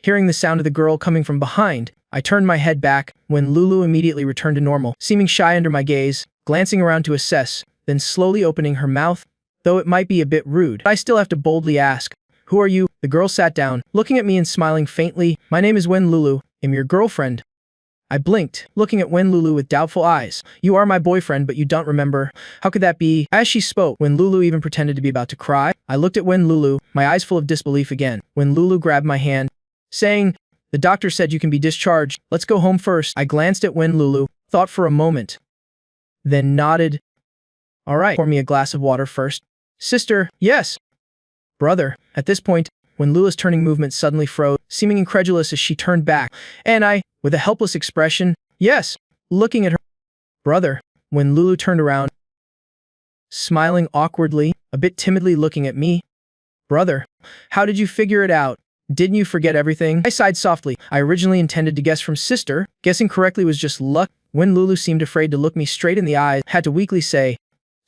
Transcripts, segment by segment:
Hearing the sound of the girl coming from behind, I turned my head back when Lulu immediately returned to normal, seeming shy under my gaze, glancing around to assess, then slowly opening her mouth. Though it might be a bit rude, I still have to boldly ask, "Who are you?" The girl sat down, looking at me and smiling faintly. "My name is Wen Lulu. I'm your girlfriend." I blinked, looking at Wen Lulu with doubtful eyes. "You are my boyfriend, but you don't remember. How could that be?" As she spoke, Wen Lulu even pretended to be about to cry. I looked at Wen Lulu, my eyes full of disbelief again. Wen Lulu grabbed my hand, saying, "The doctor said you can be discharged. Let's go home first." I glanced at Wen Lulu, thought for a moment, then nodded. "All right, pour me a glass of water first." "Sister, yes." "Brother." At this point, Wen Lulu's turning movement suddenly froze, seeming incredulous as she turned back, and I, with a helpless expression, "Yes," looking at her. "Brother." When Lulu turned around, smiling awkwardly, a bit timidly looking at me. "Brother, how did you figure it out? Didn't you forget everything?" I sighed softly. I originally intended to guess from sister. Guessing correctly was just luck. When Lulu seemed afraid to look me straight in the eyes, had to weakly say,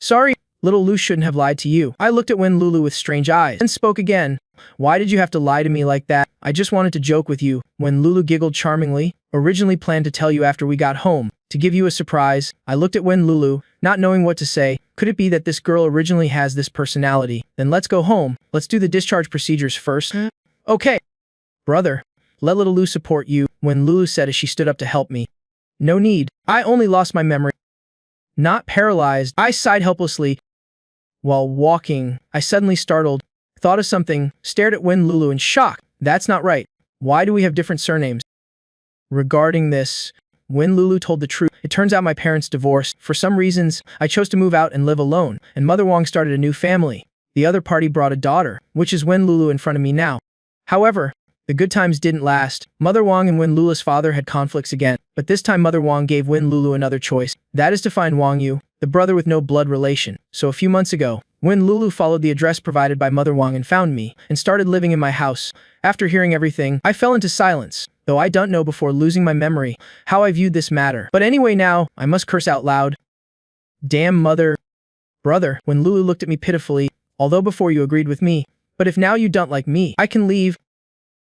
"Sorry, little Lulu shouldn't have lied to you." I looked at Wen Lulu with strange eyes and spoke again. "Why did you have to lie to me like that? I just wanted to joke with you." When Lulu giggled charmingly, "Originally planned to tell you after we got home, to give you a surprise." I looked at Wen Lulu, not knowing what to say. Could it be that this girl originally has this personality? Then let's go home. Let's do the discharge procedures first. "Okay, brother. Let little Lulu support you," Wen Lulu said as she stood up to help me. "No need. I only lost my memory. Not paralyzed." I sighed helplessly. While walking, I suddenly startled, thought of something, stared at Wen Lulu in shock. "That's not right. Why do we have different surnames?" Regarding this, Wen Lulu told the truth. "It turns out my parents divorced. For some reasons, I chose to move out and live alone, and Mother Wong started a new family. The other party brought a daughter, which is Wen Lulu in front of me now. However, the good times didn't last. Mother Wong and Wen Lulu's father had conflicts again, but this time Mother Wong gave Wen Lulu another choice. That is to find Wong Yu, the brother with no blood relation. So a few months ago, Wen Lulu followed the address provided by Mother Wong and found me, and started living in my house. After hearing everything, I fell into silence, though I don't know before losing my memory how I viewed this matter. But anyway now, I must curse out loud. Damn mother. Brother." When Lulu looked at me pitifully, "Although before you agreed with me, but if now you don't like me, I can leave."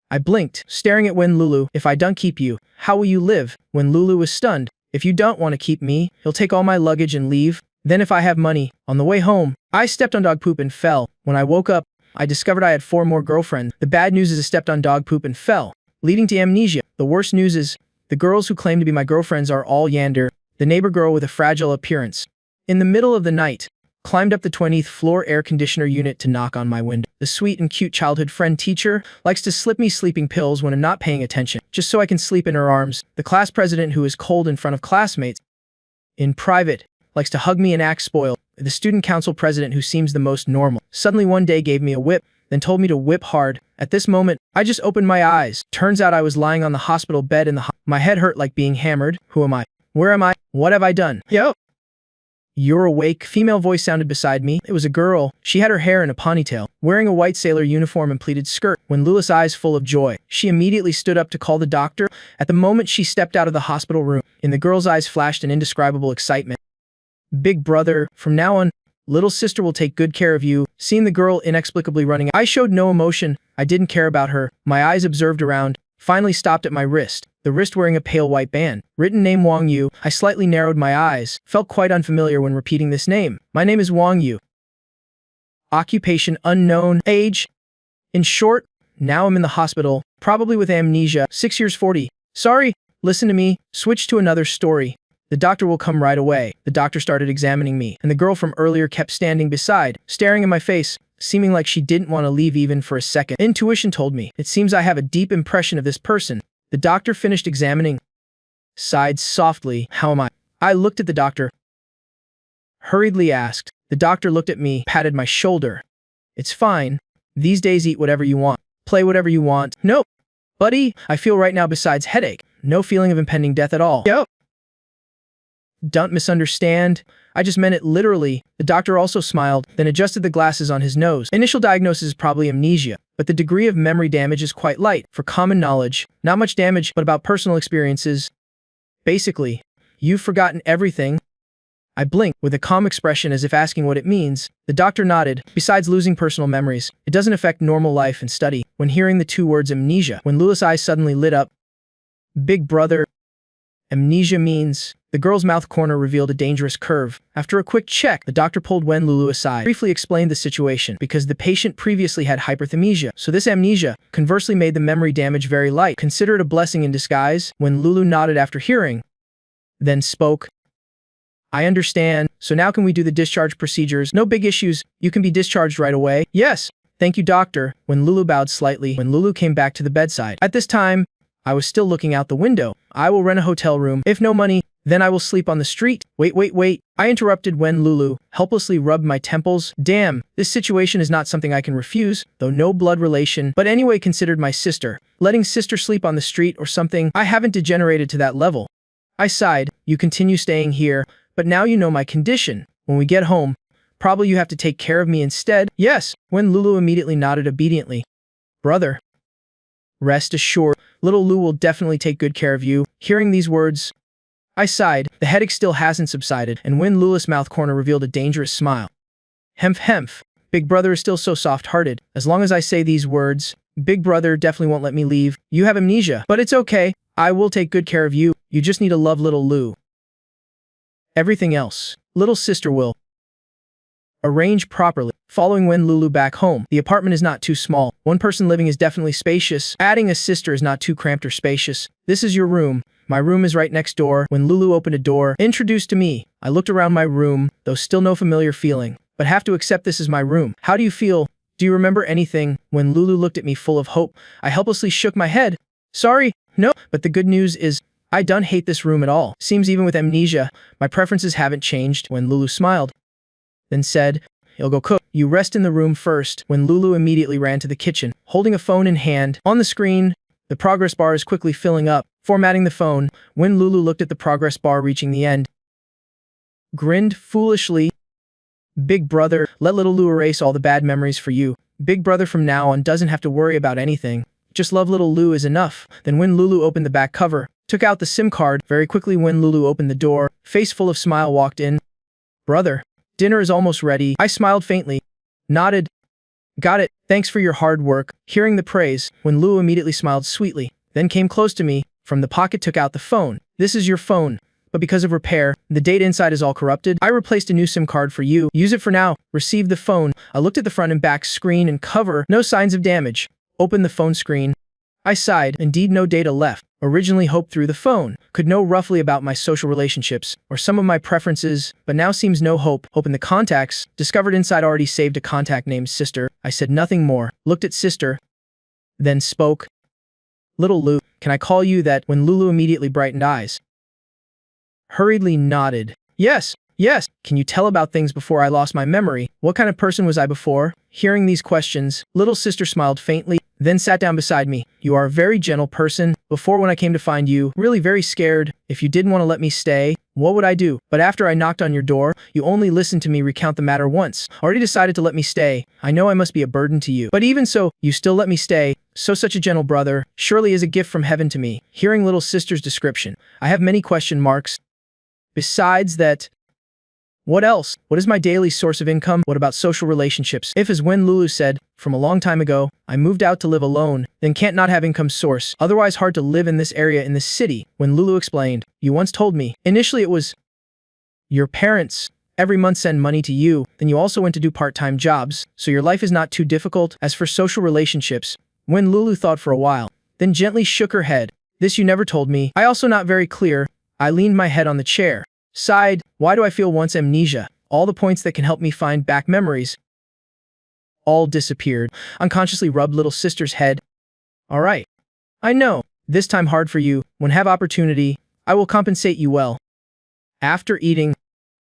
I blinked, staring at Wen Lulu. "If I don't keep you, how will you live?" When Lulu was stunned. "If you don't want to keep me, he'll take all my luggage and leave. Then if I have money." On the way home, I stepped on dog poop and fell. When I woke up, I discovered I had 4 more girlfriends. The bad news is I stepped on dog poop and fell, leading to amnesia. The worst news is, the girls who claim to be my girlfriends are all yander, the neighbor girl with a fragile appearance. In the middle of the night, climbed up the 20th floor air conditioner unit to knock on my window. The sweet and cute childhood friend teacher likes to slip me sleeping pills when I'm not paying attention, just so I can sleep in her arms. The class president who is cold in front of classmates in private likes to hug me and act spoiled. The student council president who seems the most normal suddenly one day gave me a whip, then told me to whip hard. At this moment, I just opened my eyes. Turns out I was lying on the hospital bed in the my head hurt like being hammered. Who am I? Where am I? What have I done? Yo! "You're awake?" Female voice sounded beside me. It was a girl. She had her hair in a ponytail, wearing a white sailor uniform and pleated skirt. When Lulu's eyes full of joy, she immediately stood up to call the doctor. At the moment she stepped out of the hospital room, in the girl's eyes flashed an indescribable excitement. "Big brother, from now on, little sister will take good care of you." Seeing the girl inexplicably running, I showed no emotion. I didn't care about her. My eyes observed around, finally stopped at my wrist, the wrist wearing a pale white band, written name Wong Yu. I slightly narrowed my eyes, felt quite unfamiliar when repeating this name. "My name is Wong Yu. Occupation unknown. Age?" In short, now I'm in the hospital, probably with amnesia. 6 years 40. "Sorry, listen to me." Switch to another story. "The doctor will come right away." The doctor started examining me, and the girl from earlier kept standing beside, staring in my face, seeming like she didn't want to leave even for a second. Intuition told me, it seems I have a deep impression of this person. The doctor finished examining, sighed softly. "How am I?" I looked at the doctor, hurriedly asked. The doctor looked at me, patted my shoulder. "It's fine. These days eat whatever you want, play whatever you want." "No, buddy, I feel right now besides headache. No feeling of impending death at all." "Yo! Don't misunderstand. I just meant it literally." The doctor also smiled, then adjusted the glasses on his nose. "Initial diagnosis is probably amnesia, but the degree of memory damage is quite light. For common knowledge, not much damage, but about personal experiences. Basically, you've forgotten everything." I blinked with a calm expression as if asking what it means. The doctor nodded. Besides losing personal memories, it doesn't affect normal life and study. When hearing the two words amnesia, when Lulu's eyes suddenly lit up. Big brother. Amnesia means... The girl's mouth corner revealed a dangerous curve. After a quick check, the doctor pulled Wen Lulu aside, briefly explained the situation because the patient previously had hyperthymesia. So this amnesia, conversely, made the memory damage very light. Consider it a blessing in disguise. When Lulu nodded after hearing, then spoke. I understand. So now can we do the discharge procedures? No big issues. You can be discharged right away. Yes. Thank you, doctor. When Lulu bowed slightly, when Lulu came back to the bedside. At this time, I was still looking out the window. I will rent a hotel room. If no money, then I will sleep on the street. Wait. I interrupted when Lulu helplessly rubbed my temples. Damn, this situation is not something I can refuse, though no blood relation, but anyway considered my sister. Letting sister sleep on the street or something, I haven't degenerated to that level. I sighed. You continue staying here, but now you know my condition. When we get home, probably you have to take care of me instead. Yes, when Lulu immediately nodded obediently. Brother. Rest assured, little Lu will definitely take good care of you. Hearing these words, I sighed. The headache still hasn't subsided, and when Lula's mouth corner revealed a dangerous smile. Hemph. Big brother is still so soft-hearted. As long as I say these words, big brother definitely won't let me leave. You have amnesia, but it's okay. I will take good care of you. You just need to love little Lu. Everything else, little sister will arrange properly. Following Wen Lulu back home, the apartment is not too small. One person living is definitely spacious. Adding a sister is not too cramped or spacious. This is your room. My room is right next door. When Lulu opened a door, introduced to me, I looked around my room, though still no familiar feeling, but have to accept this is my room. How do you feel? Do you remember anything? When Lulu looked at me full of hope, I helplessly shook my head. Sorry, no, but the good news is, I don't hate this room at all. Seems even with amnesia, my preferences haven't changed. When Lulu smiled, then said, You'll go cook. You rest in the room first. When Lulu immediately ran to the kitchen, holding a phone in hand. On the screen, the progress bar is quickly filling up. Formatting the phone, when Lulu looked at the progress bar reaching the end, grinned foolishly. Big brother, let little Lu erase all the bad memories for you. Big brother from now on doesn't have to worry about anything. Just love little Lu is enough. Then when Lulu opened the back cover, took out the SIM card. Very quickly when Lulu opened the door, face full of smile walked in. Brother, dinner is almost ready. I smiled faintly, nodded. Got it. Thanks for your hard work. Hearing the praise, when Lu immediately smiled sweetly, then came close to me, from the pocket took out the phone. This is your phone, but because of repair, the data inside is all corrupted. I replaced a new SIM card for you. Use it for now. Received the phone. I looked at the front and back screen and cover. No signs of damage. Opened the phone screen. I sighed. Indeed, no data left. Originally hoped through the phone could know roughly about my social relationships or some of my preferences, but now seems no hope. Opened the contacts. Discovered inside already saved a contact named Sister. I said nothing more. Looked at Sister. Then spoke. Little Lu, can I call you that? When Lulu immediately brightened eyes, hurriedly nodded. Yes. Can you tell about things before I lost my memory? What kind of person was I before? Hearing these questions, little sister smiled faintly, then sat down beside me. You are a very gentle person. Before when I came to find you, really very scared. If you didn't want to let me stay, what would I do? But after I knocked on your door, you only listened to me recount the matter once. Already decided to let me stay. I know I must be a burden to you. But even so, you still let me stay. So such a gentle brother, surely is a gift from heaven to me. Hearing little sister's description, I have many question marks. Besides that, what else? What is my daily source of income? What about social relationships? If, as when Lulu said, from a long time ago, I moved out to live alone, then can't not have income source. Otherwise hard to live in this area in this city. When Lulu explained, you once told me, initially it was your parents every month send money to you, then you also went to do part-time jobs, so your life is not too difficult. As for social relationships, when Lulu thought for a while, then gently shook her head. This you never told me. I also not very clear. I leaned my head on the chair. Sighed. Why do I feel once amnesia? All the points that can help me find back memories all disappeared. Unconsciously rubbed little sister's head. All right. I know. This time hard for you. When have opportunity, I will compensate you well. After eating,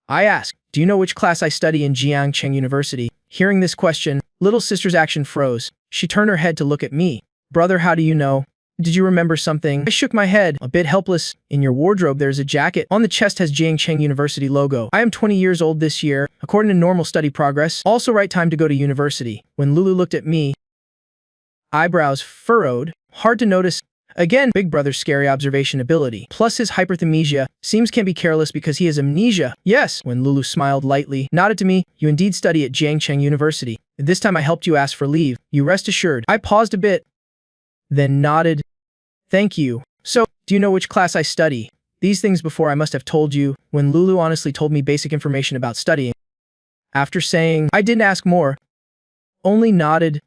I asked, do you know which class I study in Jiangcheng University? Hearing this question, little sister's action froze. She turned her head to look at me. Brother, how do you know? Did you remember something? I shook my head, a bit helpless. In your wardrobe there's a jacket. On the chest has Jiangcheng University logo. I am 20 years old this year, according to normal study progress. Also right time to go to university. When Lulu looked at me, eyebrows furrowed. Hard to notice. Again, Big Brother's scary observation ability, plus his hyperthymesia, seems can be careless because he has amnesia. Yes, when Lulu smiled lightly, nodded to me, you indeed study at Jiangcheng University. This time I helped you ask for leave. You rest assured. I paused a bit, then nodded. Thank you. So, do you know which class I study? These things before I must have told you, when Lulu honestly told me basic information about studying. After saying, I didn't ask more, only nodded.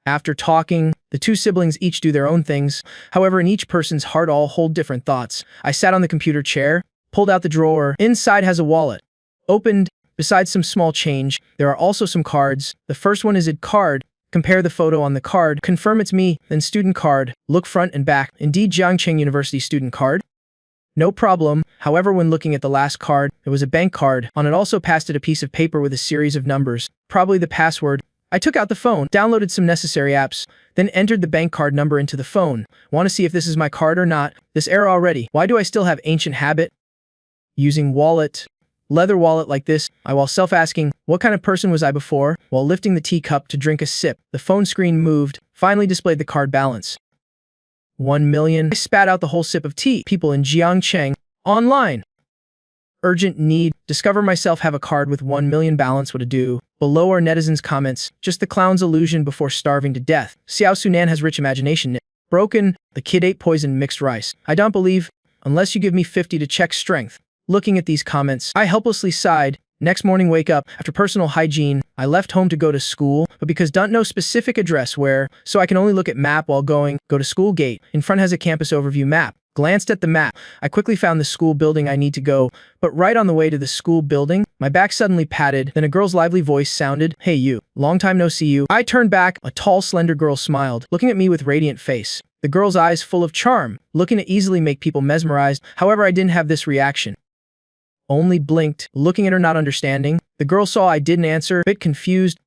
After talking, the two siblings each do their own things. However, in each person's heart all hold different thoughts. I sat on the computer chair, pulled out the drawer. Inside has a wallet. Opened. Besides some small change, there are also some cards. The first one is a card. Compare the photo on the card. Confirm it's me. Then student card. Look front and back. Indeed Jiangcheng University student card. No problem. However, when looking at the last card, it was a bank card. On it also pasted a piece of paper with a series of numbers. Probably the password. I took out the phone, downloaded some necessary apps, then entered the bank card number into the phone. Want to see if this is my card or not? This error already. Why do I still have ancient habit? Using wallet. Leather wallet like this, I while self-asking, what kind of person was I before? While lifting the teacup to drink a sip, the phone screen moved, finally displayed the card balance. 1 million. I spat out the whole sip of tea. People in Jiangcheng. Online. Urgent need. Discover myself have a card with 1 million balance. What to do? Below are netizens' comments. Just the clown's illusion before starving to death. Xiao Sunan has rich imagination. Broken. The kid ate poisoned mixed rice. I don't believe. Unless you give me 50 to check strength. Looking at these comments, I helplessly sighed. Next morning wake up, after personal hygiene, I left home to go to school, but because don't know specific address where, so I can only look at map while go to school gate. In front has a campus overview map. Glanced at the map, I quickly found the school building I need to go, but right on the way to the school building, my back suddenly patted, then a girl's lively voice sounded, "Hey you, long time no see you." I turned back, a tall slender girl smiled, looking at me with radiant face. The girl's eyes full of charm, looking to easily make people mesmerized. However, I didn't have this reaction. Only blinked, looking at her not understanding. The girl saw I didn't answer, bit confused.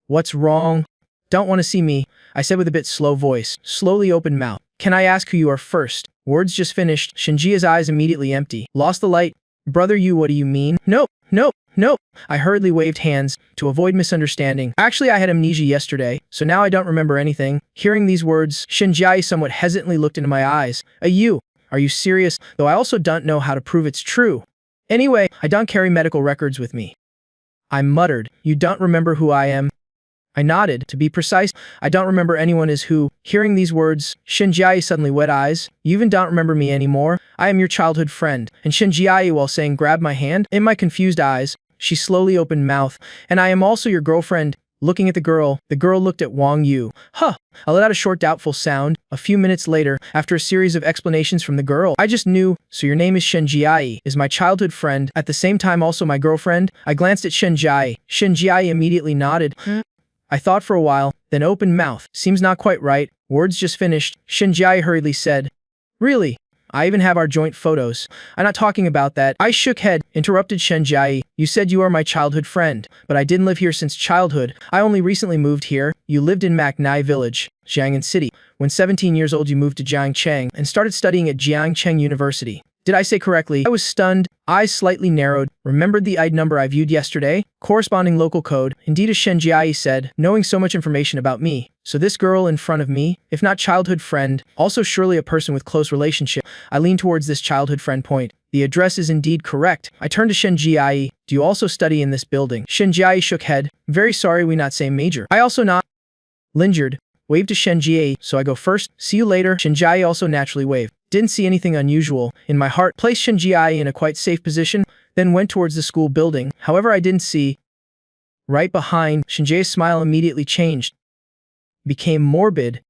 What's wrong? Don't want to see me, I said with a bit slow voice, slowly open mouth. Can I ask who you are first? Words just finished, Shinjia's eyes immediately empty. Lost the light. Brother you, what do you mean? Nope, nope, nope. I hurriedly waved hands, to avoid misunderstanding. Actually, I had amnesia yesterday, so now I don't remember anything. Hearing these words, Shinjia somewhat hesitantly looked into my eyes. You? Are you serious? Though I also don't know how to prove it's true. Anyway, I don't carry medical records with me. I muttered, you don't remember who I am? I nodded. To be precise, I don't remember anyone is who. Hearing these words, Shinjiai suddenly wet eyes. You even don't remember me anymore? I am your childhood friend. And Shinjiai while saying grab my hand. In my confused eyes, she slowly opened mouth. And I am also your girlfriend. Looking at the girl looked at Wang Yu. Huh. I let out a short doubtful sound. A few minutes later, after a series of explanations from the girl, I just knew. So your name is Shinjiai, is my childhood friend, at the same time also my girlfriend? I glanced at Shinjiai. Shinjiai immediately nodded. I thought for a while, then opened mouth. Seems not quite right. Words just finished. Shinjiai hurriedly said, really? I even have our joint photos. I'm not talking about that. I shook head, interrupted Shinjiai. You said you are my childhood friend, but I didn't live here since childhood. I only recently moved here. You lived in Maknai village, Jiang'an city. When 17 years old you moved to Jiangcheng and started studying at Jiangcheng University. Did I say correctly? I was stunned, eyes slightly narrowed, remembered the ID number I viewed yesterday, corresponding local code. Indeed, as Shenjiai said, knowing so much information about me. So this girl in front of me, if not childhood friend, also surely a person with close relationship. I leaned towards this childhood friend point. The address is indeed correct. I turned to Shenjiai. Do you also study in this building? Shenjiai shook head. Very sorry we not same major. I also not. Lingered. Waved to Shenjiai, so I go first. See you later. Shenjiai also naturally waved. Didn't see anything unusual. In my heart, placed Shenjiai in a quite safe position, then went towards the school building. However, I didn't see. Right behind, Shenjiai's smile immediately changed. Became morbid.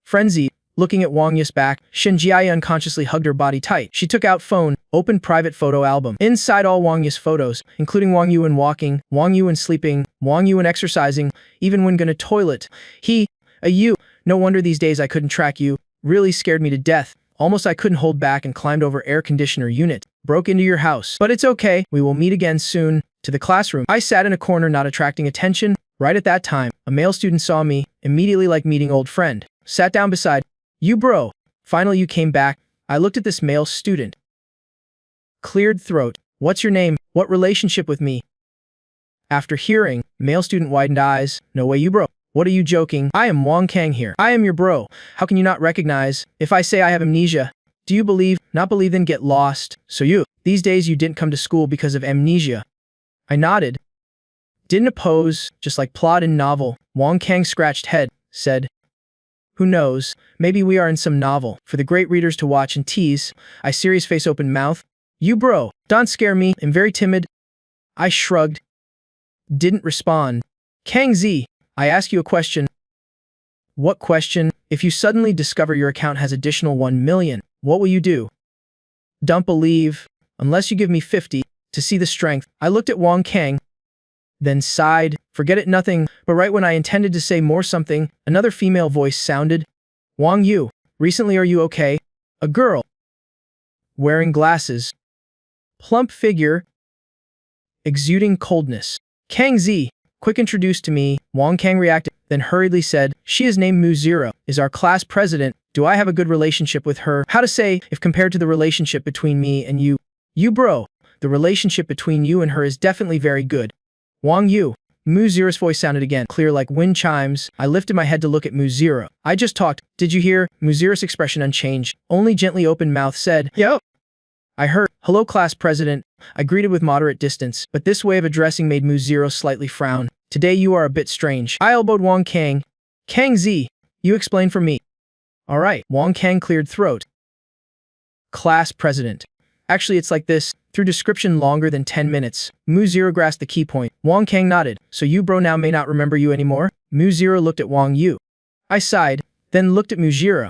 Frenzied. Looking at Wang Yu's back, Shenjiai unconsciously hugged her body tight. She took out phone, opened private photo album. Inside all Wang Yu's photos, including Wang Yu when walking, Wang Yu when sleeping, Wang Yu when exercising, even when gonna toilet. You. No wonder these days I couldn't track you. Really scared me to death. Almost I couldn't hold back and climbed over air conditioner unit. Broke into your house. But it's okay. We will meet again soon. To the classroom. I sat in a corner not attracting attention. Right at that time, a male student saw me, immediately like meeting old friend. Sat down beside. You bro. Finally you came back. I looked at this male student. Cleared throat. What's your name? What relationship with me? After hearing, male student widened eyes. No way you bro. What are you joking? I am Wang Kang here. I am your bro. How can you not recognize if I say I have amnesia? Do you believe? Not believe then get lost. So these days you didn't come to school because of amnesia. I nodded. Didn't oppose, just like plot in novel. Wang Kang scratched head, said, who knows, maybe we are in some novel, for the great readers to watch and tease. I serious face open mouth. You bro, don't scare me, I'm very timid. I shrugged. Didn't respond. Kang Z, I ask you a question. What question? If you suddenly discover your account has additional 1 million, what will you do? Don't believe, unless you give me 50, to see the strength. I looked at Wang Kang, then sighed. Forget it, nothing. But right when I intended to say more something, another female voice sounded. Wang Yu, recently are you okay? A girl. Wearing glasses. Plump figure. Exuding coldness. Kang Z, quick introduced to me. Wang Kang reacted, then hurriedly said, she is named Mu0, is our class president. Do I have a good relationship with her? How to say, if compared to the relationship between me and you? You bro, the relationship between you and her is definitely very good. Wang Yu. Mu0's voice sounded again, clear like wind chimes. I lifted my head to look at Mu0. I just talked. Did you hear? Mu0's expression unchanged. Only gently open mouth said, yo. I heard, hello class president. I greeted with moderate distance, but this way of addressing made Mu0 slightly frown. Today you are a bit strange. I elbowed Wang Kang. Kang Z, you explain for me. Alright, Wang Kang cleared throat. Class president. Actually it's like this. Through description longer than 10 minutes. Mu0 grasped the key point. Wang Kang nodded. So you bro now may not remember you anymore? Mu0 looked at Wang Yu. I sighed, then looked at Mu0.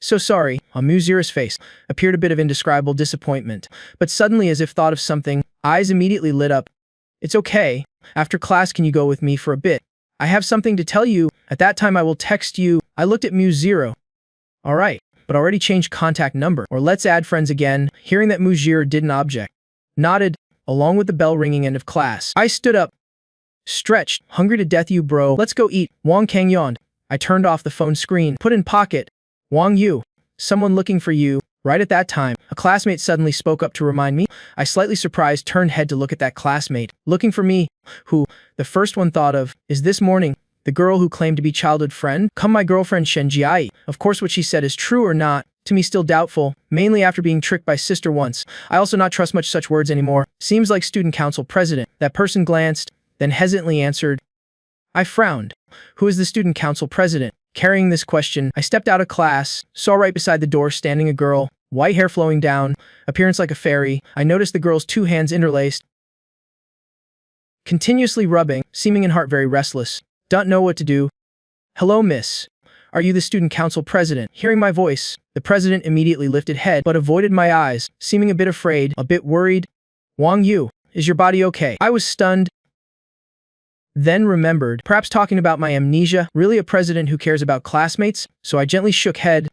So sorry. On Mu0's face appeared a bit of indescribable disappointment. But suddenly as if thought of something, eyes immediately lit up. It's okay. After class can you go with me for a bit? I have something to tell you. At that time I will text you. I looked at Mu0. Alright, but already changed contact number. Or let's add friends again. Hearing that Mu0 didn't object. Nodded, along with the bell ringing end of class. I stood up. Stretched, hungry to death you bro. Let's go eat. Wang Kang yawned. I turned off the phone screen. Put in pocket. Wang Yu. Someone looking for you. Right at that time, a classmate suddenly spoke up to remind me. I slightly surprised turned head to look at that classmate. Looking for me. Who? The first one thought of, is this morning. The girl who claimed to be childhood friend? Come my girlfriend Shen Jiai. Of course what she said is true or not. To me still doubtful, mainly after being tricked by sister once. I also not trust much such words anymore. Seems like student council president. That person glanced, then hesitantly answered. I frowned. Who is the student council president? Carrying this question, I stepped out of class, saw right beside the door standing a girl, white hair flowing down, appearance like a fairy. I noticed the girl's 2 hands interlaced, continuously rubbing, seeming in heart very restless. Don't know what to do. Hello miss. Are you the student council president? Hearing my voice, the president immediately lifted head but avoided my eyes, seeming a bit afraid, a bit worried. Wang Yu, is your body okay? I was stunned. Then remembered, perhaps talking about my amnesia, really a president who cares about classmates? So I gently shook head.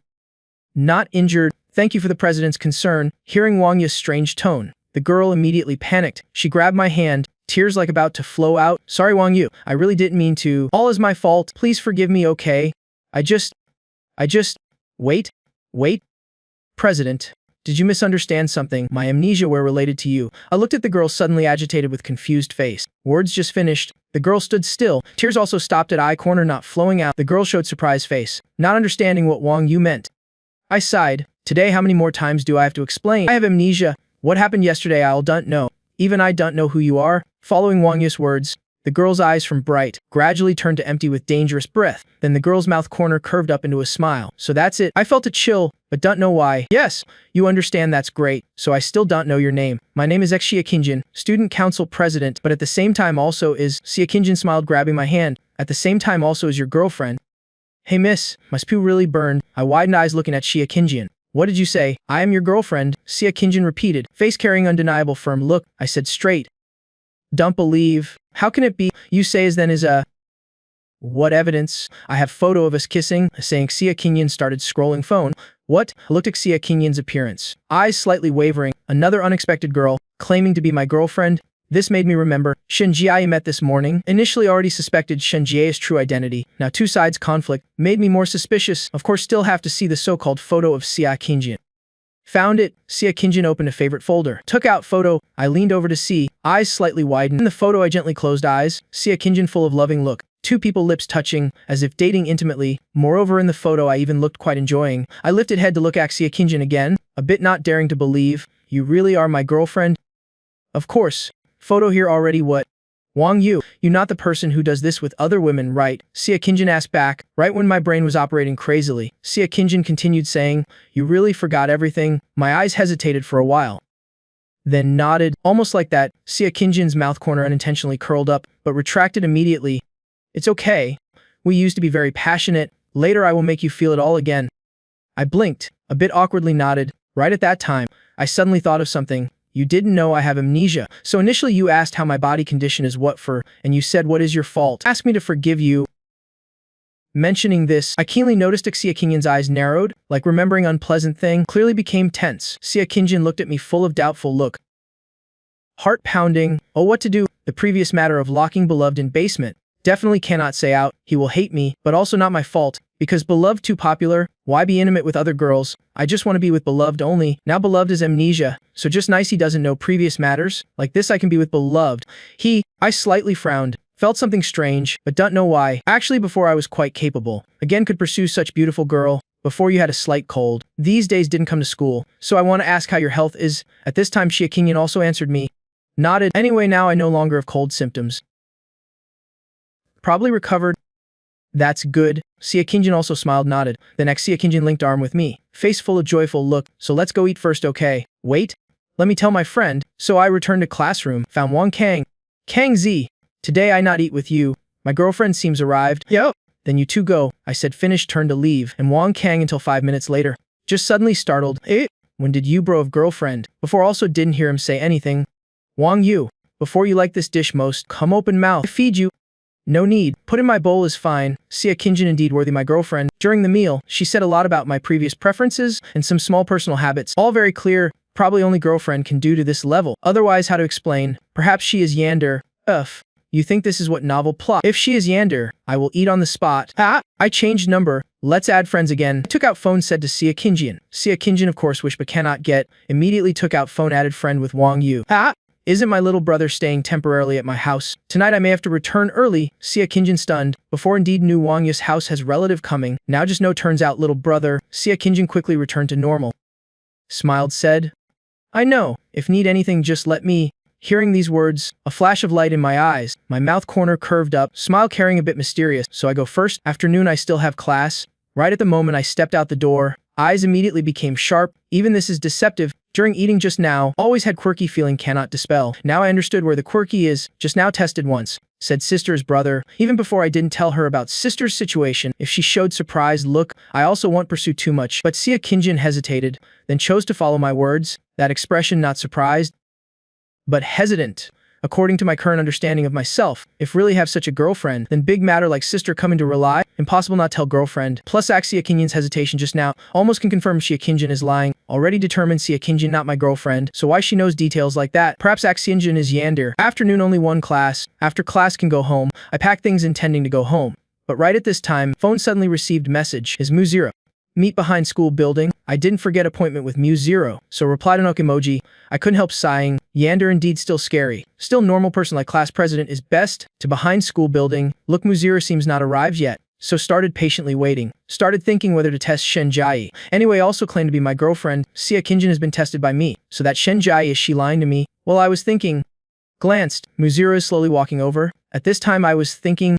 Not injured. Thank you for the president's concern. Hearing Wang Yu's strange tone, the girl immediately panicked. She grabbed my hand, tears like about to flow out. Sorry Wang Yu, I really didn't mean to. All is my fault. Please forgive me, okay? I just, wait. President, did you misunderstand something? My amnesia were related to you. I looked at the girl suddenly agitated with confused face. Words just finished. The girl stood still. Tears also stopped at eye corner not flowing out. The girl showed surprised face, not understanding what Wang Yu meant. I sighed. Today how many more times do I have to explain? I have amnesia. What happened yesterday I don't know. Even I don't know who you are. Following Wang Yu's words, the girl's eyes from bright, gradually turned to empty with dangerous breath. Then the girl's mouth corner curved up into a smile. So that's it. I felt a chill, but don't know why. Yes, you understand that's great. So I still don't know your name. My name is Xia Qingjin, student council president, but at the same time also is. Xia Qingjin smiled grabbing my hand. At the same time also is your girlfriend. Hey miss, my spew really burned. I widened eyes looking at Xia Qingjin. What did you say? I am your girlfriend, Xia Qingjin repeated, face carrying undeniable firm look. I said straight. Don't believe. How can it be? You say as then is a... What evidence? I have photo of us kissing, saying Xia Qingjin started scrolling phone. What? I looked at Xia Qingjin's appearance. Eyes slightly wavering. Another unexpected girl, claiming to be my girlfriend. This made me remember. Shen Jie met this morning. Initially already suspected Shen Jie's true identity. Now two sides conflict. Made me more suspicious. Of course still have to see the so-called photo of Xia Qingjin. Found it. Xia Qingjin opened a favorite folder. Took out photo. I leaned over to see. Eyes slightly widened. In the photo I gently closed eyes. Xia Qingjin full of loving look. Two people lips touching, as if dating intimately. Moreover, in the photo I even looked quite enjoying. I lifted head to look at Xia Qingjin again, a bit not daring to believe. You really are my girlfriend? Of course. Photo here already what? Wang Yu, you not the person who does this with other women, right? Xia Qingjin asked back, right when my brain was operating crazily. Xia Qingjin continued saying, you really forgot everything? My eyes hesitated for a while, then nodded. Almost like that, Xia Qingjin's mouth corner unintentionally curled up, but retracted immediately. It's okay. We used to be very passionate. Later I will make you feel it all again. I blinked, a bit awkwardly nodded. Right at that time, I suddenly thought of something. You didn't know I have amnesia. So initially you asked how my body condition is what for, and you said what is your fault. Ask me to forgive you. Mentioning this, I keenly noticed Xia Qingjin's eyes narrowed, like remembering unpleasant thing, clearly became tense. Xia Qingjin looked at me full of doubtful look. Heart pounding. Oh, what to do? The previous matter of locking beloved in basement. Definitely cannot say out, he will hate me, but also not my fault, because beloved too popular, why be intimate with other girls? I just want to be with beloved only. Now beloved is amnesia, so just nice he doesn't know previous matters. Like this I can be with beloved. I slightly frowned, felt something strange, but don't know why. Actually before I was quite capable. Again could pursue such beautiful girl. Before you had a slight cold. These days didn't come to school, so I want to ask how your health is. At this time Xia Qingjin also answered me. Nodded. Anyway now I no longer have cold symptoms. Probably recovered. That's good. Xia Qingjin also smiled, nodded. The next Xia Qingjin linked arm with me, face full of joyful look. So let's go eat first, okay? Wait. Let me tell my friend. So I returned to classroom, found Wang Kang. Kang Z. Today I not eat with you. My girlfriend seems arrived. Yo. Then you two go. I said finish, turned to leave, and Wang Kang until 5 minutes later. Just suddenly startled. When did you bro of girlfriend? Before also didn't hear him say anything. Wang Yu. Before you like this dish most, come open mouth. I feed you. No need. Put in my bowl is fine. Xia Qingjin indeed worthy my girlfriend. During the meal, she said a lot about my previous preferences and some small personal habits. All very clear. Probably only girlfriend can do to this level. Otherwise how to explain. Perhaps she is Yander. You think this is what novel plot? If she is Yander, I will eat on the spot. I changed number. Let's add friends again. Took out phone, said to Xia Qingjin. Xia Qingjin of course wish but cannot get. Immediately took out phone, added friend with Wang Yu. Isn't my little brother staying temporarily at my house? Tonight I may have to return early. Xia Qingjin stunned. Before indeed knew Wang Yu's house has relative coming. Now just no turns out little brother. Xia Qingjin quickly returned to normal. Smiled, said, I know. If need anything just let me. Hearing these words, a flash of light in my eyes. My mouth corner curved up. Smile carrying a bit mysterious. So I go first. Afternoon I still have class. Right at the moment I stepped out the door. Eyes immediately became sharp. Even this is deceptive. During eating just now, always had quirky feeling cannot dispel. Now I understood where the quirky is. Just now tested once. Said sister's brother. Even before I didn't tell her about sister's situation. If she showed surprised look, I also won't pursue too much. But Xia Qingjin hesitated, then chose to follow my words. That expression not surprised, but hesitant. According to my current understanding of myself, if really have such a girlfriend, then big matter like sister coming to rely, impossible not tell girlfriend. Plus Xia Qingjin's hesitation just now, almost can confirm Xia Qingjin is lying. Already determined Xia Qingjin not my girlfriend, so why she knows details like that? Perhaps Xia Qingjin is Yander. Afternoon only one class. After class can go home. I packed things intending to go home. But right at this time, phone suddenly received message. Is Mu Zero. Meet behind school building. I didn't forget appointment with Mu Zero, so replied an emoji. I couldn't help sighing. Yander indeed still scary. Still normal person like class president is best. To behind school building. Look, Mu Zero seems not arrived yet. So started patiently waiting. Started thinking whether to test Shen Jai. Anyway also claimed to be my girlfriend. Xia Qingjin has been tested by me. So that Shen Jai, is she lying to me? Well I was thinking. Glanced. Mu Zero is slowly walking over. At this time I was thinking.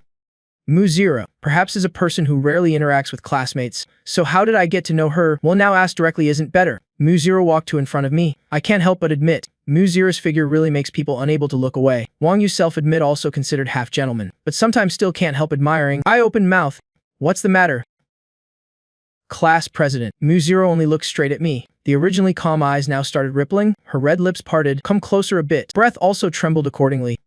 Mu Zero, perhaps is a person who rarely interacts with classmates. So how did I get to know her? Well now ask directly isn't better. Mu Zero walked to in front of me. I can't help but admit, Mu Zero's figure really makes people unable to look away. Wang Yu self-admit also considered half gentleman, but sometimes still can't help admiring. I opened mouth. What's the matter? Class president. Mu Zero only looked straight at me. The originally calm eyes now started rippling. Her red lips parted. Come closer a bit. Breath also trembled accordingly.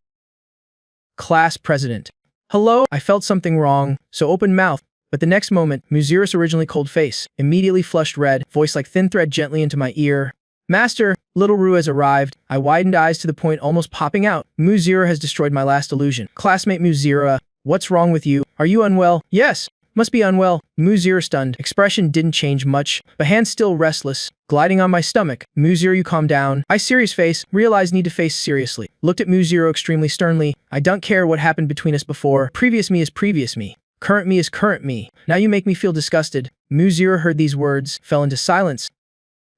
Class president. Hello? I felt something wrong, so opened mouth. But the next moment, Mu Zero's originally cold face, immediately flushed red, voice like thin thread gently into my ear. Master, little Ru has arrived. I widened eyes to the point almost popping out. Mu Zero has destroyed my last illusion. Classmate Mu Zero, what's wrong with you? Are you unwell? Yes. Must be unwell. Muzero stunned. Expression didn't change much, but hand still restless, gliding on my stomach. Muzero, you calm down. I serious face, realized need to face seriously. Looked at Muzero extremely sternly. I don't care what happened between us before. Previous me is previous me. Current me is current me. Now you make me feel disgusted. Muzero heard these words, fell into silence.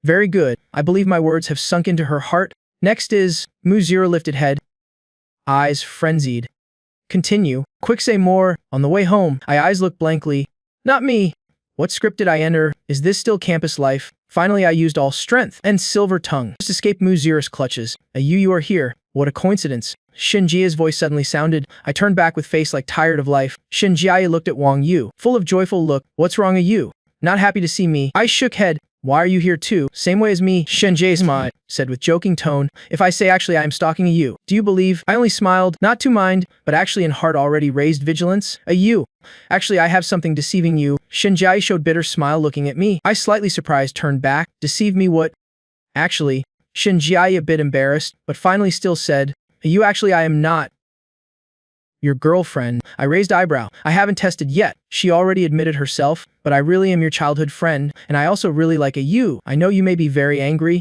Very good. I believe my words have sunk into her heart. Next is, Muzero lifted head. Eyes frenzied. Continue. Quick, say more. On the way home, I eyes looked blankly. Not me. What script did I enter? Is this still campus life? Finally, I used all strength and silver tongue. Just escaped Muzero's clutches. You are here. What a coincidence. Shinjia's voice suddenly sounded. I turned back with face like tired of life. Shinjia looked at Wang Yu, full of joyful look. What's wrong, you? Not happy to see me? I shook head. Why are you here too? Same way as me, Shinjia said with joking tone. If I say actually I am stalking you, do you believe? I only smiled, not to mind, but actually in heart already raised vigilance. You. Actually I have something deceiving you. Shinjia showed bitter smile looking at me. I slightly surprised turned back. Deceive me what? Actually, Shinjia a bit embarrassed, but finally still said, you actually I am not your girlfriend. I raised eyebrow. I haven't tested yet. She already admitted herself, but I really am your childhood friend, and I also really like you. I know you may be very angry,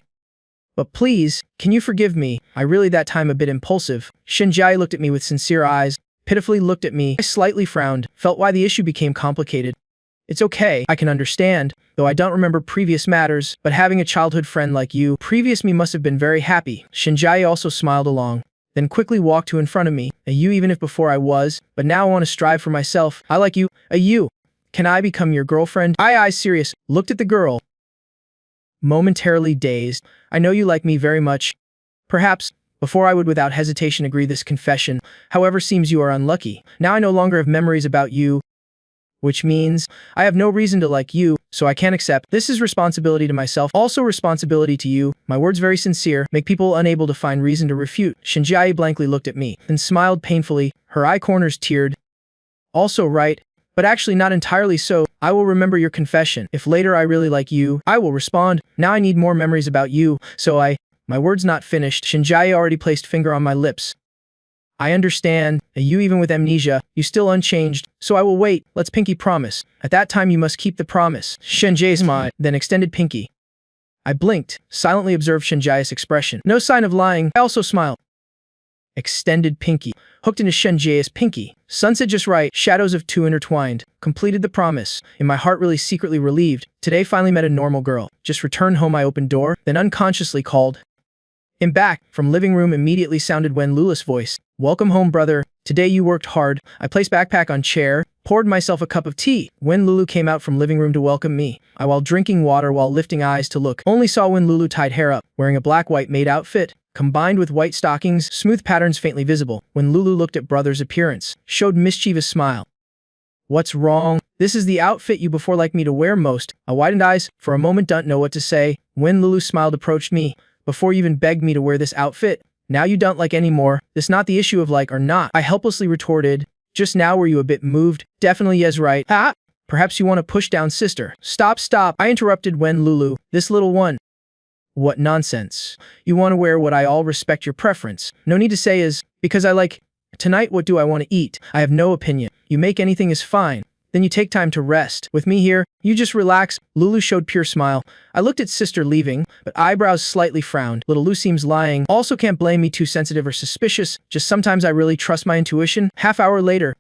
but please, can you forgive me? I really that time a bit impulsive. Shinjia looked at me with sincere eyes, pitifully looked at me. I slightly frowned, felt why the issue became complicated. It's okay, I can understand, though I don't remember previous matters, but having a childhood friend like you, previous me must have been very happy. Shinjia also smiled along, then quickly walked to in front of me. You even if before I was, but now I want to strive for myself. I like you. You. Can I become your girlfriend? I serious, looked at the girl. Momentarily dazed. I know you like me very much. Perhaps, before I would without hesitation agree this confession, however seems you are unlucky. Now I no longer have memories about you, which means I have no reason to like you, so I can't accept. This is responsibility to myself, also responsibility to you. My words very sincere, make people unable to find reason to refute. Shinjia blankly looked at me, then smiled painfully, her eye corners teared. Also right, but actually not entirely so. I will remember your confession. If later I really like you, I will respond. Now I need more memories about you, so my words not finished. Shinjia already placed finger on my lips. I understand, you even with amnesia, you still unchanged, so I will wait. Let's pinky promise. At that time you must keep the promise. Shinjia smiled, then extended pinky. I blinked, silently observed Shinjia's expression. No sign of lying. I also smiled. Extended pinky. Hooked into Shinjia's pinky. Sunset just right. Shadows of two intertwined. Completed the promise. In my heart really secretly relieved. Today finally met a normal girl. Just returned home I opened door, then unconsciously called him back. From living room immediately sounded Wen Lula's voice. Welcome home, brother. Today you worked hard. I placed backpack on chair, poured myself a cup of tea. Wen Lulu came out from living room to welcome me. I while drinking water while lifting eyes to look, only saw Wen Lulu tied hair up, wearing a black-white maid outfit, combined with white stockings, smooth patterns faintly visible. When Lulu looked at brother's appearance, showed mischievous smile. What's wrong? This is the outfit you before like me to wear most. I widened eyes, for a moment don't know what to say. When Lulu smiled approached me. Before you even begged me to wear this outfit. Now you don't like anymore. This not the issue of like or not. I helplessly retorted. Just now were you a bit moved? Definitely yes right. Ah! Perhaps you want to push down sister. Stop. I interrupted Wen Lulu. This little one. What nonsense. You want to wear what I all respect your preference. No need to say is, because I like. Tonight what do I want to eat? I have no opinion. You make anything is fine. Then you take time to rest. With me here, you just relax. Lulu showed pure smile. I looked at sister leaving, but eyebrows slightly frowned. Little Lu seems lying. Also can't blame me too sensitive or suspicious. Just sometimes I really trust my intuition. Half hour later.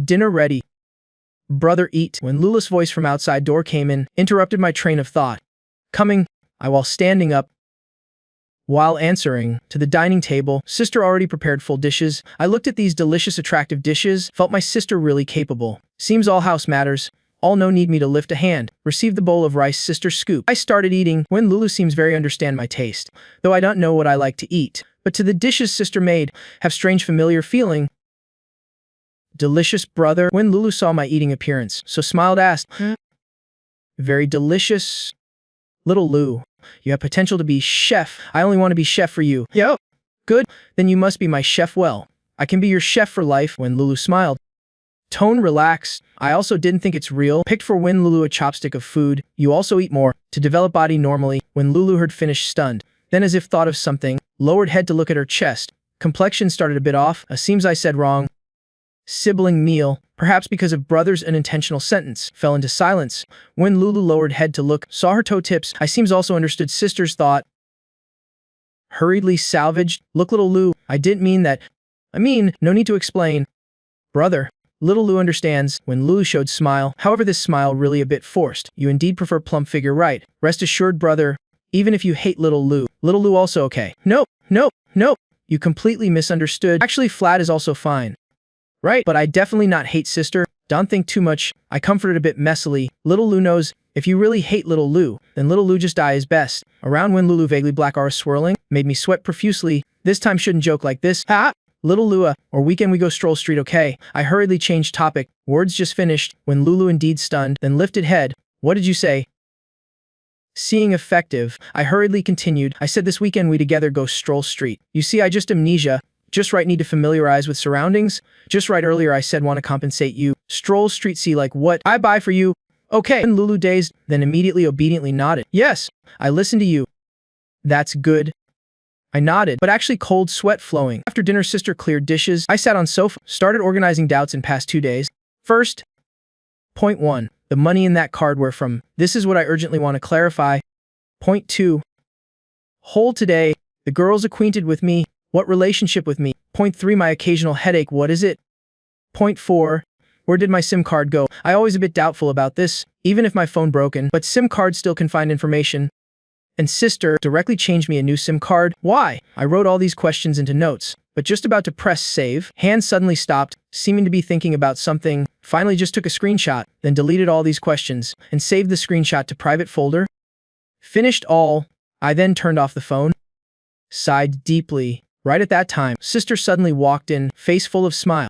Dinner ready. Brother eat. When Lula's voice from outside door came in, interrupted my train of thought. Coming. I while standing up. While answering, to the dining table, sister already prepared full dishes. I looked at these delicious attractive dishes, felt my sister really capable. Seems all house matters. All no need me to lift a hand. Received the bowl of rice sister scoop. I started eating. When Lulu seems very understand my taste. Though I don't know what I like to eat. But to the dishes sister made, have strange familiar feeling. Delicious brother. When Lulu saw my eating appearance, so smiled asked, very delicious. Little Lu, you have potential to be chef. I only want to be chef for you. Yep. Good. Then you must be my chef well. I can be your chef for life. When Lulu smiled. Tone relaxed. I also didn't think it's real. Picked for When Lulu a chopstick of food. You also eat more. To develop body normally. When Lulu heard finished stunned. Then as if thought of something, lowered head to look at her chest. Complexion started a bit off. Seems I said wrong. Sibling meal, perhaps because of brother's unintentional sentence, fell into silence. When Lulu lowered head to look, saw her toe tips. I seems also understood sister's thought. Hurriedly salvaged, look little Lu, I didn't mean that. I mean, no need to explain. Brother. Little Lu understands. When Lulu showed smile, however this smile really a bit forced. You indeed prefer plump figure, right? Rest assured, brother, even if you hate little Lu also okay. Nope, nope, nope. You completely misunderstood. Actually, flat is also fine. Right, but I definitely not hate sister. Don't think too much. I comforted a bit messily. Little Lu knows, if you really hate little Lu, then little Lu just die is best. Around when Lulu vaguely black aura swirling, made me sweat profusely. This time shouldn't joke like this. Ha! Little Lua, or weekend we go stroll street, okay? I hurriedly changed topic. Words just finished, when Lulu indeed stunned, then lifted head. What did you say? Seeing effective, I hurriedly continued. I said this weekend we together go stroll street. You see, I just amnesia. Just right, need to familiarize with surroundings. Just right, earlier I said want to compensate you. Stroll street, see like what? I buy for you. Okay. And Lulu dazed, then immediately obediently nodded. Yes, I listened to you. That's good. I nodded, but actually cold sweat flowing. After dinner, sister cleared dishes. I sat on sofa, started organizing doubts in past 2 days. First, point 1. The money in that card where from? This is what I urgently want to clarify. Point 2. Whole today. The girl's acquainted with me. What relationship with me? Point 3. My occasional headache. What is it? Point 4. Where did my SIM card go? I always a bit doubtful about this, even if my phone broken, but SIM card still can find information. And sister directly changed me a new SIM card. Why? I wrote all these questions into notes, but just about to press save, hand suddenly stopped, seeming to be thinking about something, finally just took a screenshot, then deleted all these questions, and saved the screenshot to private folder. Finished all. I then turned off the phone. Sighed deeply. Right at that time, sister suddenly walked in, face full of smile.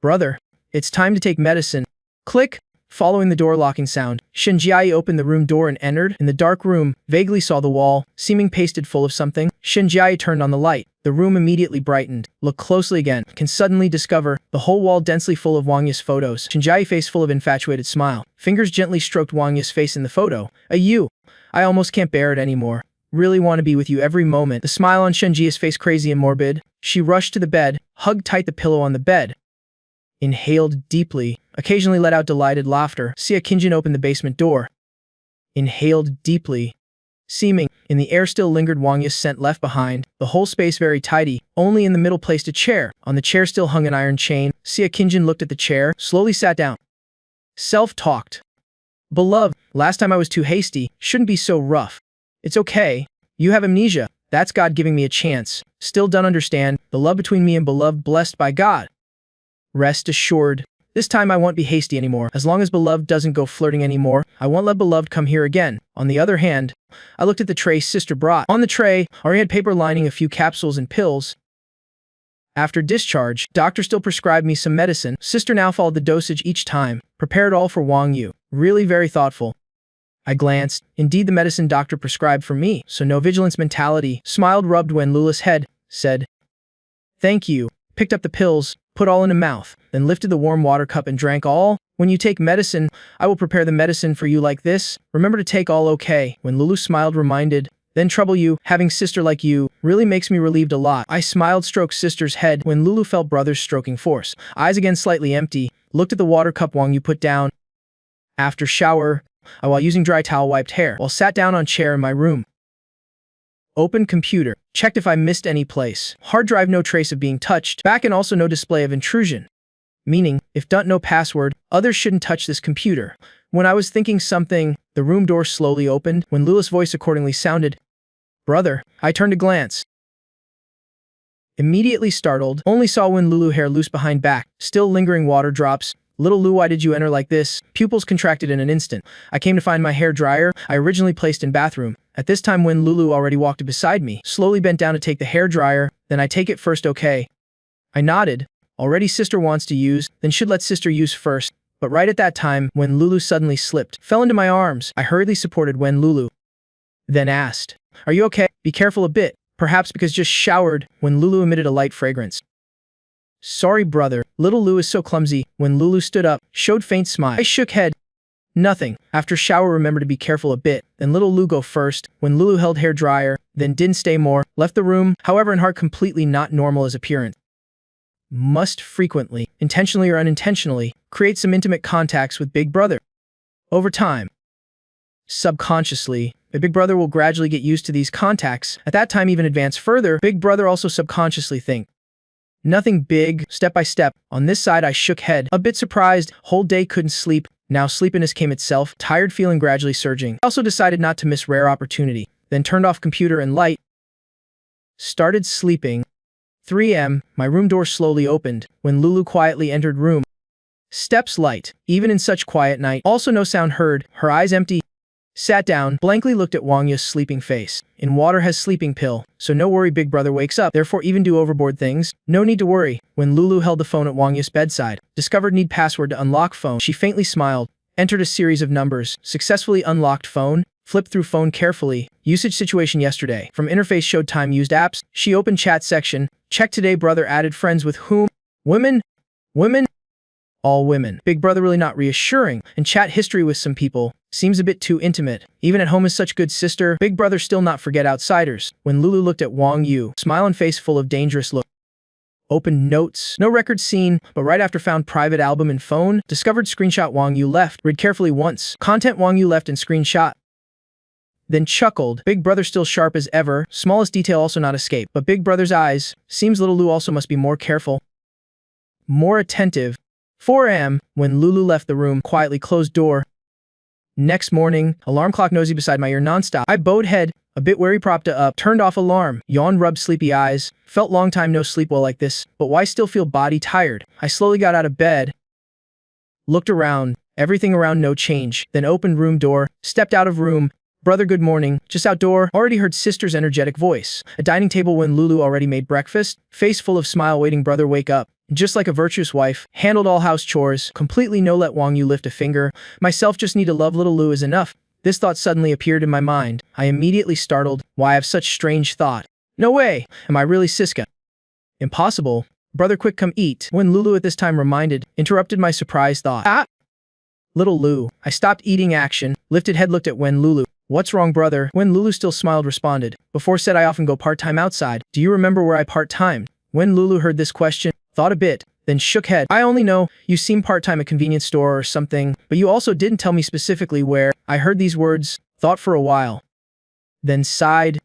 Brother, it's time to take medicine. Click. Following the door locking sound, Shinjiai opened the room door and entered. In the dark room, vaguely saw the wall, seeming pasted full of something. Shinjiai turned on the light. The room immediately brightened. Look closely again. Can suddenly discover the whole wall densely full of Wang Yi's photos. Shinjiai face full of infatuated smile. Fingers gently stroked Wang Yi's face in the photo. I almost can't bear it anymore. Really want to be with you every moment. The smile on Shinjiai's face crazy and morbid. She rushed to the bed, hugged tight the pillow on the bed. Inhaled deeply, occasionally let out delighted laughter. Sia Kinjin opened the basement door. Inhaled deeply. Seeming, in the air still lingered Wang Yi's scent left behind, the whole space very tidy, only in the middle placed a chair. On the chair still hung an iron chain. Sia Kinjin looked at the chair, slowly sat down. Self-talked. Beloved, last time I was too hasty, shouldn't be so rough. It's okay. You have amnesia. That's God giving me a chance. Still don't understand, the love between me and beloved blessed by God. Rest assured. This time I won't be hasty anymore. As long as beloved doesn't go flirting anymore, I won't let beloved come here again. On the other hand, I looked at the tray sister brought. On the tray, already had paper lining a few capsules and pills. After discharge, doctor still prescribed me some medicine. Sister now followed the dosage each time. Prepared all for Wang Yu. Really very thoughtful. I glanced. Indeed the medicine doctor prescribed for me, so no vigilance mentality. Smiled, rubbed Wen Lula's head. Said, thank you. Picked up the pills, put all in a mouth, then lifted the warm water cup and drank all. When you take medicine, I will prepare the medicine for you like this. Remember to take all, okay? When Lulu smiled, reminded, then trouble you, having sister like you, really makes me relieved a lot. I smiled, stroked sister's head when Lulu felt brother's stroking force. Eyes again slightly empty, looked at the water cup Wang Yu put down. After shower, I while using dry towel wiped hair, while sat down on chair in my room. Opened computer, checked if I missed any place. Hard drive no trace of being touched, back and also no display of intrusion. Meaning, if no password, others shouldn't touch this computer. When I was thinking something, the room door slowly opened, when Lula's voice accordingly sounded. Brother, I turned to glance. Immediately startled, only saw when Lulu hair loose behind back, still lingering water drops. Little Lu, why did you enter like this? Pupils contracted in an instant. I came to find my hair dryer, I originally placed in bathroom. At this time when Lulu already walked beside me, slowly bent down to take the hair dryer, then I take it first, okay? I nodded. Already sister wants to use, then should let sister use first. But right at that time, when Lulu suddenly slipped, fell into my arms, I hurriedly supported when Lulu. Then asked, are you okay? Be careful a bit, perhaps because just showered, when Lulu emitted a light fragrance. Sorry brother, little Lu is so clumsy. When Lulu stood up, showed faint smile. I shook head. Nothing. After shower remember to be careful a bit, then little Lu go first. When Lulu held hair dryer, then didn't stay more, left the room, however in heart completely not normal as appearance. Must frequently. intentionally or unintentionally, create some intimate contacts with Big Brother. Over time, subconsciously, the Big Brother will gradually get used to these contacts. At that time, even advance further, Big Brother also subconsciously think, nothing big, step by step. On this side, I shook head, a bit surprised, whole day couldn't sleep. Now sleepiness came itself, tired feeling gradually surging. I also decided not to miss rare opportunity, then turned off computer and light. Started sleeping. 3 a.m., my room door slowly opened, when Lulu quietly entered room. Steps light, even in such quiet night. Also no sound heard, her eyes empty. Sat down, blankly looked at Wang Yu's sleeping face. In water has sleeping pill, so no worry Big Brother wakes up, therefore even do overboard things. No need to worry. When Lulu held the phone at Wang Yu's bedside, discovered need password to unlock phone, she faintly smiled, entered a series of numbers, successfully unlocked phone, flipped through phone carefully. Usage situation yesterday. From interface showed time used apps. She opened chat section. Check today Brother added friends with whom? Women? All women. Big Brother really not reassuring, and chat history with some people seems a bit too intimate. Even at home is such good sister. Big Brother still not forget outsiders. When Lulu looked at Wang Yu, smile and face full of dangerous look. Opened notes. No record seen, but right after found private album and phone. Discovered screenshot Wang Yu left. Read carefully once. Content Wang Yu left and screenshot. Then chuckled. Big Brother still sharp as ever. Smallest detail also not escape. But Big Brother's eyes. Seems little Lu also must be more careful. More attentive. 4 a.m., when Lulu left the room, quietly closed door. Next morning, alarm clock nosy beside my ear nonstop. I bowed head, a bit wary propped up, turned off alarm, yawn rubbed sleepy eyes, felt long time no sleep well like this, but why still feel body tired? I slowly got out of bed, looked around, everything around no change, then opened room door, stepped out of room. Brother good morning, just outdoor, already heard sister's energetic voice. A dining table when Lulu already made breakfast, face full of smile waiting brother wake up. Just like a virtuous wife, handled all house chores, completely no let Wang Yu lift a finger. Myself just need to love little Lu is enough. This thought suddenly appeared in my mind. I immediately startled. Why I have such strange thought? No way! Am I really Siska? Impossible. Brother quick come eat. When Lulu at this time reminded, interrupted my surprised thought. Ah! Little Lu. I stopped eating action, lifted head looked at Wen Lulu. What's wrong brother? When Lulu still smiled responded. Before said I often go part-time outside. Do you remember where I part-timed? When Lulu heard this question, thought a bit, then shook head. I only know you seem part-time at convenience store or something, but you also didn't tell me specifically where. I heard these words, thought for a while, then sighed.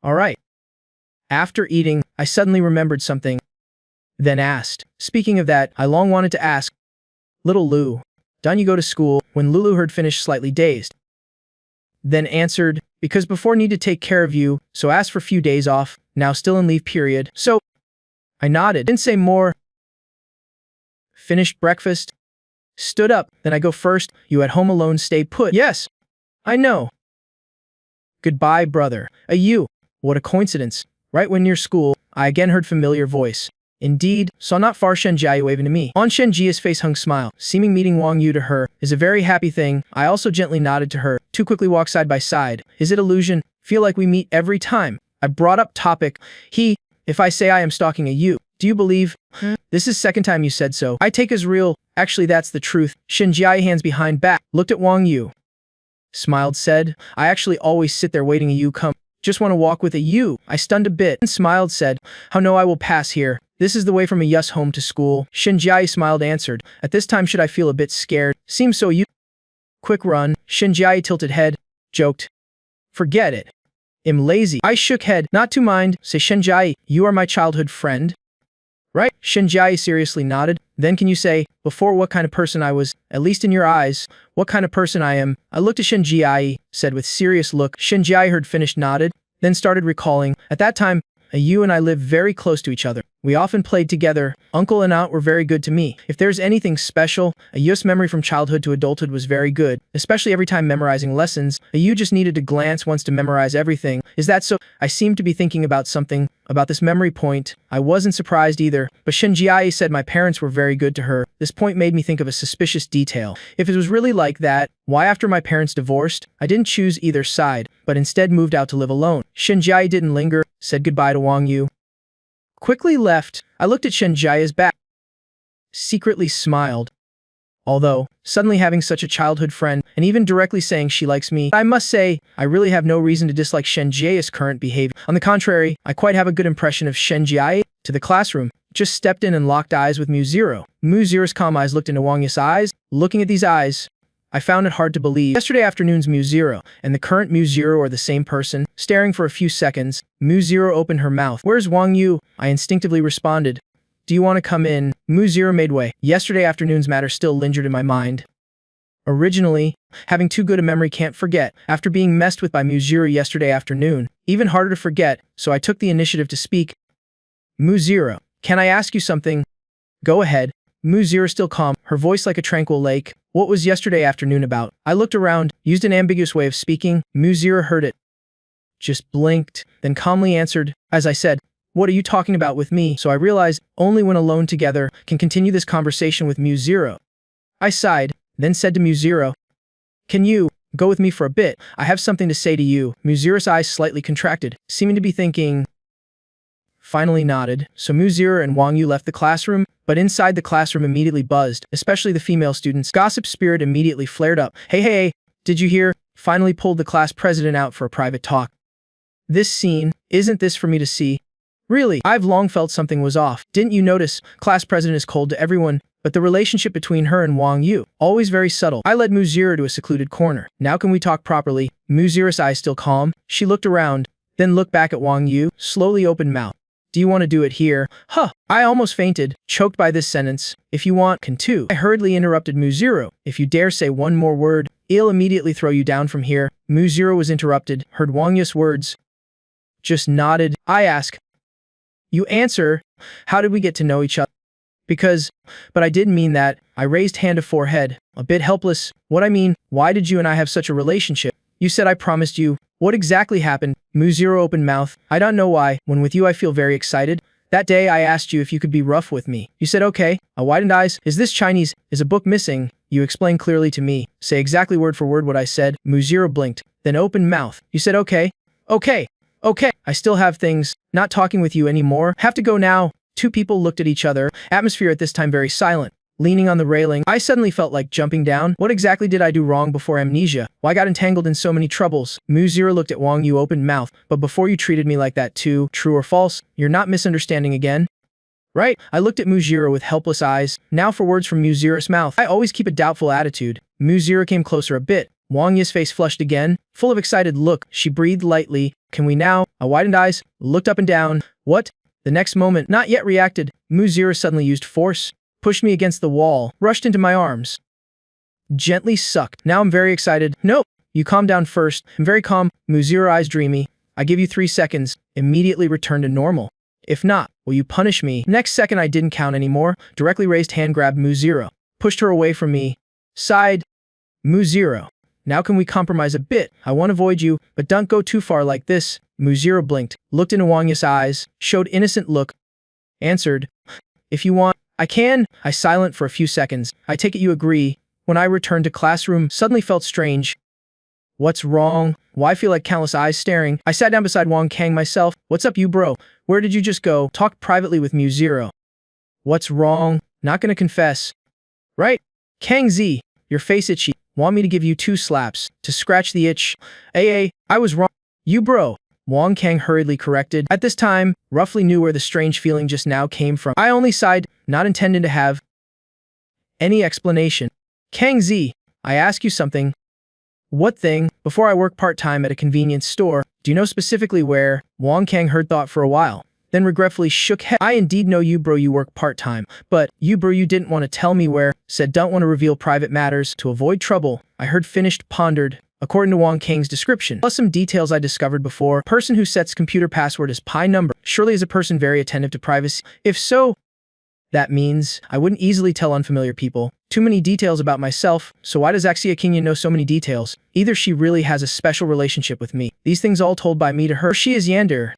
All right. After eating, I suddenly remembered something, then asked. Speaking of that, I long wanted to ask, little Lu, done you go to school? When Lulu heard finished slightly dazed, then answered, because before need to take care of you, so asked for few days off, now still in leave period. So, I nodded, didn't say more. Finished breakfast. Stood up, then I go first, you at home alone stay put. Yes, I know. Goodbye, brother. You. What a coincidence. Right when near school, I again heard familiar voice. Indeed, saw not far Shenjie waving to me. On Shenjie's face hung smile, seeming meeting Wang Yu to her is a very happy thing. I also gently nodded to her, too quickly walked side by side. Is it illusion? Feel like we meet every time. I brought up topic. If I say I am stalking a you, do you believe? This is second time you said so. I take as real. Actually, that's the truth. Shenjie hands behind back, looked at Wang Yu. Smiled, said, I actually always sit there waiting a you come. Just want to walk with a you. I stunned a bit and smiled, said, how no I will pass here. This is the way from a yes home to school. Shenjie smiled, answered, at this time should I feel a bit scared? Seems so you. Quick run. Shenjie tilted head, joked. Forget it. Am lazy. I shook head, not to mind. Say Shenjie, you are my childhood friend. Right? Shenjie seriously nodded. Then can you say, before what kind of person I was, at least in your eyes, what kind of person I am? I looked at Shenjie, said with serious look. Shenjie heard finished nodded, then started recalling. At that time, you and I lived very close to each other. We often played together. Uncle and aunt were very good to me. If there's anything special, Yu's memory from childhood to adulthood was very good, especially every time memorizing lessons. You just needed to glance once to memorize everything. Is that so? I seemed to be thinking about something, about this memory point. I wasn't surprised either, but Shenjie said my parents were very good to her. This point made me think of a suspicious detail. If it was really like that, why after my parents divorced, I didn't choose either side, but instead moved out to live alone. Shenjie didn't linger, said goodbye to Wang Yu. Quickly left. I looked at Shenjie's back, secretly smiled. Although, suddenly having such a childhood friend, and even directly saying she likes me, I must say, I really have no reason to dislike Shenjie's current behavior. On the contrary, I quite have a good impression of Shenjie. to the classroom, just stepped in and locked eyes with Mu0. Mu0's calm eyes looked into Wang Yi's eyes. Looking at these eyes, I found it hard to believe. Yesterday afternoon's Mu0 and the current Mu0 are the same person. Staring for a few seconds, Mu0 opened her mouth. "Where's Wang Yu?" I instinctively responded. "Do you want to come in?" Mu0 made way. Yesterday afternoon's matter still lingered in my mind. Originally, having too good a memory can't forget. After being messed with by Mu0 yesterday afternoon, even harder to forget, so I took the initiative to speak. "Mu0, can I ask you something?" "Go ahead." Mu0 still calm, her voice like a tranquil lake. "What was yesterday afternoon about?" I looked around, used an ambiguous way of speaking. Mu0 heard it. Just blinked, then calmly answered, "As I said, what are you talking about with me?" So I realized only when alone together can continue this conversation with Mu0. I sighed, then said to Mu0, "Can you go with me for a bit? I have something to say to you." Mu0's eyes slightly contracted, seeming to be thinking. Finally nodded, so Mu0 and Wang Yu left the classroom, but inside the classroom immediately buzzed, especially the female students. Gossip spirit immediately flared up. Hey, did you hear? Finally pulled the class president out for a private talk. This scene, isn't this for me to see? Really, I've long felt something was off. Didn't you notice? Class president is cold to everyone, but the relationship between her and Wang Yu, always very subtle. I led Mu0 to a secluded corner. "Now can we talk properly?" Mu0's eyes still calm. She looked around, then looked back at Wang Yu, slowly opened mouth. "Do you want to do it here?" "Huh." I almost fainted, choked by this sentence. "If you want, can too." I hurriedly interrupted Mu0. "If you dare say one more word, I'll immediately throw you down from here." Mu0 was interrupted, heard Wang Yu's words. Just nodded. I asked. "You answer, how did we get to know each other?" But I didn't mean that." I raised hand to forehead, a bit helpless. "What I mean, why did you and I have such a relationship? You said I promised you. What exactly happened?" Mu0 opened mouth. "I don't know why. When with you I feel very excited. That day I asked you if you could be rough with me. You said okay." I widened eyes. "Is this Chinese? Is a book missing?" "You explain clearly to me. Say exactly word for word what I said." Mu0 blinked, then opened mouth. "You said okay. Okay. I still have things. Not talking with you anymore. Have to go now." Two people looked at each other. Atmosphere at this time very silent. Leaning on the railing, I suddenly felt like jumping down. What exactly did I do wrong before amnesia? Why got entangled in so many troubles? Mu0 looked at Wang Yu open mouth. "But before you treated me like that too, true or false? You're not misunderstanding again? Right?" I looked at Mu0 with helpless eyes. Now for words from Mu0's mouth. I always keep a doubtful attitude. Mu0 came closer a bit. Wang Yi's face flushed again, full of excited look. She breathed lightly. "Can we now?" I widened eyes, looked up and down. "What?" The next moment, not yet reacted, Mu0 suddenly used force, pushed me against the wall, rushed into my arms. Gently sucked. Now I'm very excited. "No, you calm down first." I'm very calm. Mu0 eyes dreamy. "I give you 3 seconds. Immediately return to normal. If not, will you punish me?" Next second I didn't count anymore. Directly raised hand grabbed Mu0, pushed her away from me. Sighed. "Mu0, now can we compromise a bit? I won't avoid you, but don't go too far like this." Mu0 blinked, looked into Wang Yi's eyes, showed innocent look. Answered, "If you want, I can." I silent for a few seconds. "I take it you agree." When I returned to classroom, suddenly felt strange. What's wrong? Why feel like countless eyes staring? I sat down beside Wang Kang myself. "What's up you bro? Where did you just go?" Talked privately with Mu0. "What's wrong? Not gonna confess. Right? Kang Z, your face itchy. Want me to give you 2 slaps to scratch the itch?" I was wrong. "You bro." Wang Kang hurriedly corrected. At this time, roughly knew where the strange feeling just now came from. I only sighed, not intending to have any explanation. "Kang Z, I ask you something." "What thing?" "Before I work part-time at a convenience store. Do you know specifically where?" Wang Kang heard thought for a while, then regretfully shook head. "I indeed know you bro you work part-time, but you bro you didn't want to tell me where." Said don't want to reveal private matters to avoid trouble. I heard finished pondered. According to Wang Kang's description, plus some details I discovered before, person who sets computer password as pi number surely is a person very attentive to privacy. If so, that means I wouldn't easily tell unfamiliar people. Too many details about myself, so why does Axia Kinyan know so many details? Either she really has a special relationship with me. These things all told by me to her. She is Yander.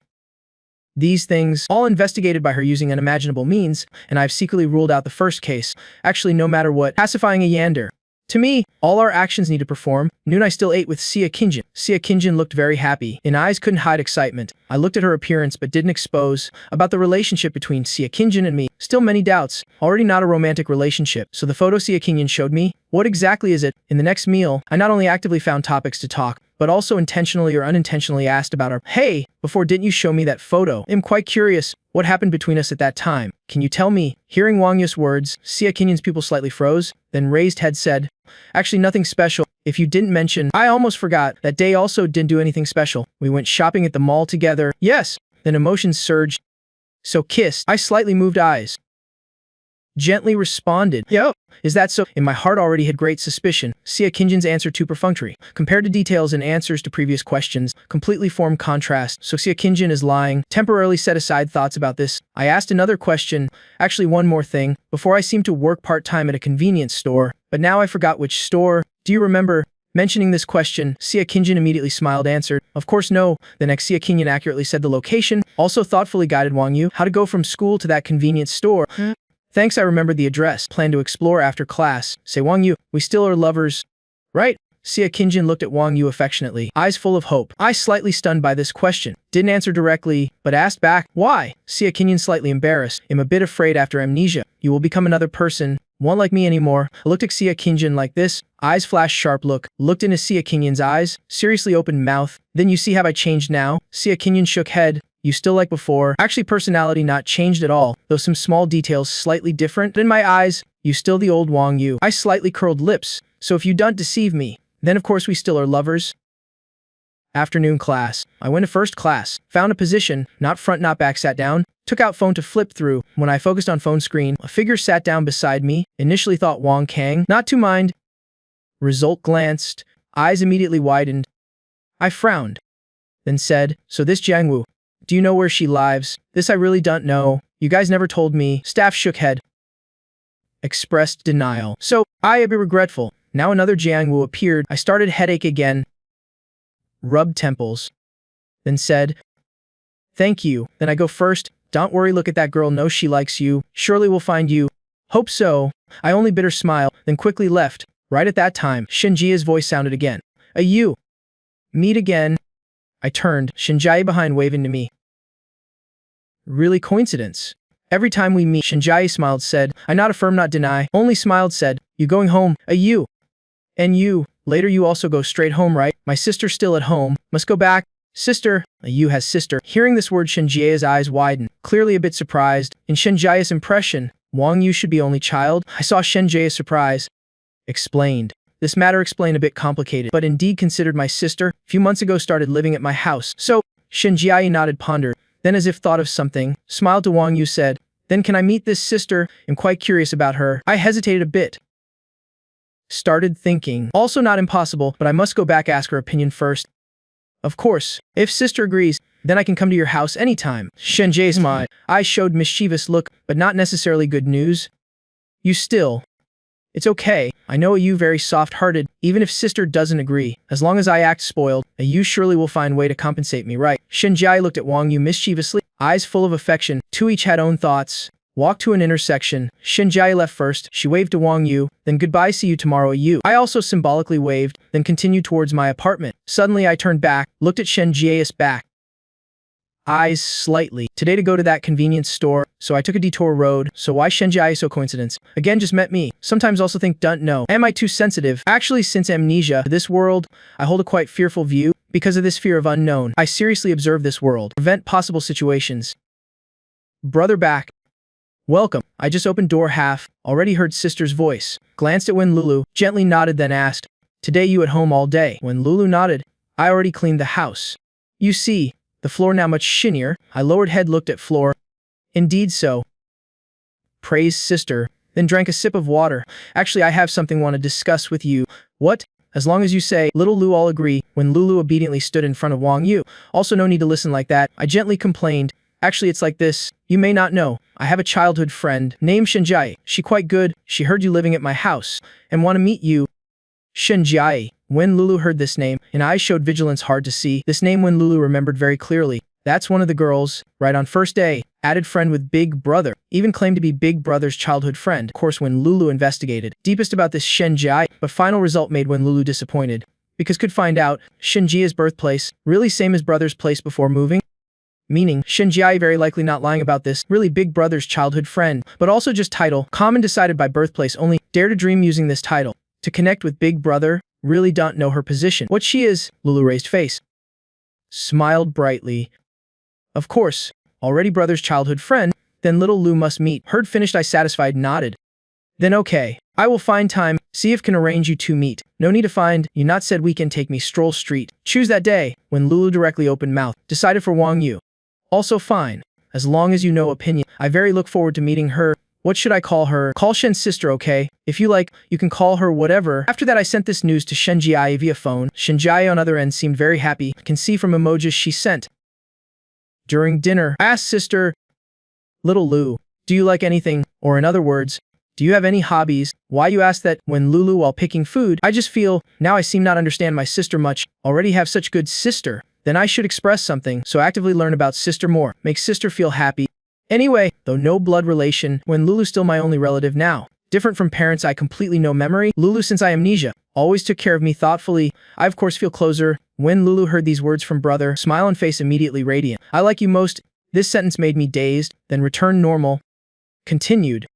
These things, all investigated by her using unimaginable means, and I've secretly ruled out the first case. Actually, no matter what, pacifying a Yander. To me, All our actions need to perform. Noon I still ate with Sia Kinjin. Sia Kinjin looked very happy, and eyes couldn't hide excitement. I looked at her appearance but didn't expose about the relationship between Sia Kinjin and me. Still many doubts. Already not a romantic relationship. So the photo Sia Kinjin showed me, what exactly is it? In the next meal, I not only actively found topics to talk, but also intentionally or unintentionally asked about her. Hey, before didn't you show me that photo? I'm quite curious. What happened between us at that time? Can you tell me? Hearing Wang Yu's words, Sia Kinjin's pupil slightly froze, then raised head said, actually nothing special. If you didn't mention, I almost forgot. That day also didn't do anything special. We went shopping at the mall together. Yes. Then emotions surged. So kissed. I slightly moved eyes. Gently responded, yo, is that so? In my heart already had great suspicion. Sia Kinjin's answer too perfunctory. Compared to details and answers to previous questions, completely formed contrast. So Sia Kinjin is lying. Temporarily set aside thoughts about this. I asked another question. Actually, one more thing. Before I seemed to work part-time at a convenience store, but now I forgot which store. Do you remember? Mentioning this question, Sia Kinjin immediately smiled, answered, of course no. The next Sia Kinjin accurately said the location, also thoughtfully guided Wang Yu how to go from school to that convenience store. Thanks, I remembered the address. Plan to explore after class. Say Wang Yu, we still are lovers, right? Sia Kinjin looked at Wang Yu affectionately, eyes full of hope. I slightly stunned by this question. Didn't answer directly, but asked back, why? Sia Kinjin slightly embarrassed. I'm a bit afraid after amnesia. You will become another person. Won't like me anymore. I looked at Sia Kinjin like this. Eyes flashed sharp look. Looked into Sia Kinjin's eyes. Seriously opened mouth. Then you see how I changed now? Sia Kinjin shook head. You still like before. Actually, personality not changed at all, though some small details slightly different. But in my eyes, you still the old Wang Yu. I slightly curled lips. So if you don't deceive me, then of course we still are lovers. Afternoon class. I went to first class. Found a position, not front not back, sat down. Took out phone to flip through. When I focused on phone screen, a figure sat down beside me. Initially thought Wang Kang. Not to mind. Result glanced. Eyes immediately widened. I frowned. Then said, so this Jiangwu. Do you know where she lives? This I really don't know. You guys never told me. Staff shook head. Expressed denial. So, I a bit regretful. Now another Jiangwu appeared. I started headache again. Rubbed temples. Then said, thank you. Then I go first. Don't worry, look at that girl, knows she likes you. Surely we'll find you. Hope so. I only bitter smile, then quickly left. Right at that time, Shinjia's voice sounded again. You. Meet again. I turned, Shinjia behind waving to me. Really coincidence. Every time we meet, Shinjia smiled, said, I not affirm not deny, only smiled, said, you going home, you. And you, later you also go straight home, right? My sister still at home, must go back. Sister, you has sister. Hearing this word, Shinjia's eyes widened, clearly a bit surprised. In Shinjia's impression, Wang Yu should be only child. I saw Shinjia's surprise. Explained. This matter explained a bit complicated, but indeed considered my sister. Few months ago started living at my house. So, Shinjia nodded, pondered. Then as if thought of something, smiled to Wang Yu, said, then can I meet this sister? I'm quite curious about her. I hesitated a bit. Started thinking. Also not impossible, but I must go back ask her opinion first. Of course. If sister agrees, then I can come to your house anytime. Shinjia's eyes showed mischievous look, but not necessarily good news. You still. It's okay. I know you very soft-hearted, even if sister doesn't agree. As long as I act spoiled, you surely will find way to compensate me, right? Shinjia looked at Wang Yu mischievously, eyes full of affection. Two each had own thoughts. Walked to an intersection. Shinjia left first. She waved to Wang Yu, then goodbye, see you tomorrow, you. I also symbolically waved, then continued towards my apartment. Suddenly I turned back, looked at Shinjia's back. Eyes slightly. Today to go to that convenience store, so I took a detour road. So why Shinjia? So coincidence. Again, just met me. Sometimes also think don't know. Am I too sensitive? Actually, since amnesia, this world, I hold a quite fearful view. Because of this fear of unknown, I seriously observe this world. Prevent possible situations. Brother back. Welcome. I just opened door half. Already heard sister's voice. Glanced at Wen Lulu, gently nodded, then asked, today you at home all day? When Lulu nodded, I already cleaned the house. You see. The floor now much shinier. I lowered head, looked at floor. Indeed so. Praised sister. Then drank a sip of water. Actually, I have something want to discuss with you. What? As long as you say. Little Lu all agree. When Lulu obediently stood in front of Wang Yu. Also no need to listen like that. I gently complained. Actually, it's like this. You may not know. I have a childhood friend named Shinjia. She quite good. She heard you living at my house and want to meet you. Shinjia. When Lulu heard this name, and eyes showed vigilance, hard to see. This name when Lulu remembered very clearly. That's one of the girls, right on first day. added friend with Big Brother, even claimed to be Big Brother's childhood friend. Of course, when Lulu investigated deepest about this Shenji, but final result made when Lulu disappointed, because could find out Shenji's birthplace, really same as brother's place before moving? Meaning, Shenji very likely not lying about this, really Big Brother's childhood friend, but also just title, common decided by birthplace only, dare to dream using this title. To connect with Big Brother, really don't know her position. What she is, Lulu raised face. Smiled brightly. Of course, already brother's childhood friend, then little Lou must meet. Heard finished I satisfied nodded. Then okay, I will find time, see if can arrange you two meet. No need to find, you not said weekend take me stroll street. Choose that day, when Lulu directly opened mouth, decided for Wang Yu. Also fine, as long as you know opinion. I very look forward to meeting her. What should I call her? Call Shen's sister, okay? If you like, you can call her whatever. After that I sent this news to Shenji via phone. Shenji on other end seemed very happy, can see from emojis she sent. During dinner, I asked sister, Little Lou, do you like anything? Or in other words, do you have any hobbies? Why you ask that? When Lulu while picking food, I just feel, now I seem not understand my sister much, already have such good sister. Then I should express something, so actively learn about sister more, make sister feel happy. Anyway, though no blood relation, when Lulu still my only relative now. Different from parents I completely no memory, Lulu since I amnesia, always took care of me thoughtfully. I of course feel closer. When Lulu heard these words from brother, smile on face immediately radiant. I like you most. This sentence made me dazed, then returned normal. Continued.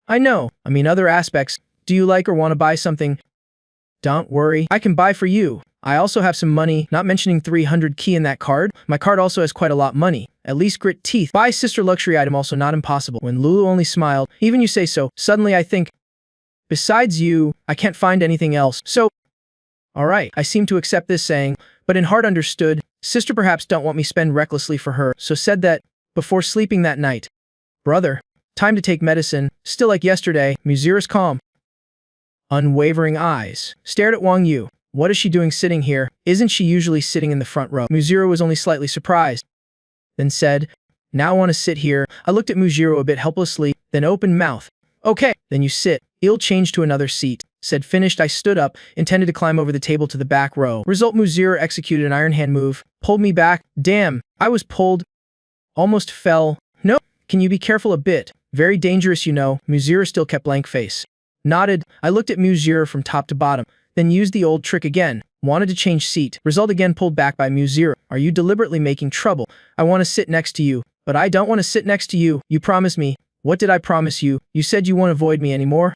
I know, I mean other aspects. Do you like or want to buy something? Don't worry, I can buy for you. I also have some money, not mentioning 300 key in that card. My card also has quite a lot money. At least grit teeth. Buy sister luxury item also not impossible. When Lulu only smiled, even you say so, suddenly I think, besides you, I can't find anything else. So, alright, I seem to accept this saying, but in heart understood, sister perhaps don't want me spend recklessly for her, so said that, before sleeping that night. Brother, time to take medicine, still like yesterday, Muzira's calm. Unwavering eyes, stared at Wang Yu. What is she doing sitting here? Isn't she usually sitting in the front row? Muziro was only slightly surprised. Then said, now I want to sit here. I looked at Muziro a bit helplessly, then opened mouth. Okay, then you sit. I'll change to another seat. Said finished I stood up, intended to climb over the table to the back row. Result Muziro executed an iron hand move, pulled me back. Damn, I was pulled. Almost fell. No, can you be careful a bit? Very dangerous you know. Muziro still kept blank face. Nodded, I looked at Muziro from top to bottom. Then used the old trick again. Wanted to change seat. Result again pulled back by Muziro. Are you deliberately making trouble? I want to sit next to you. But I don't want to sit next to you. You promised me. What did I promise you? You said you won't avoid me anymore?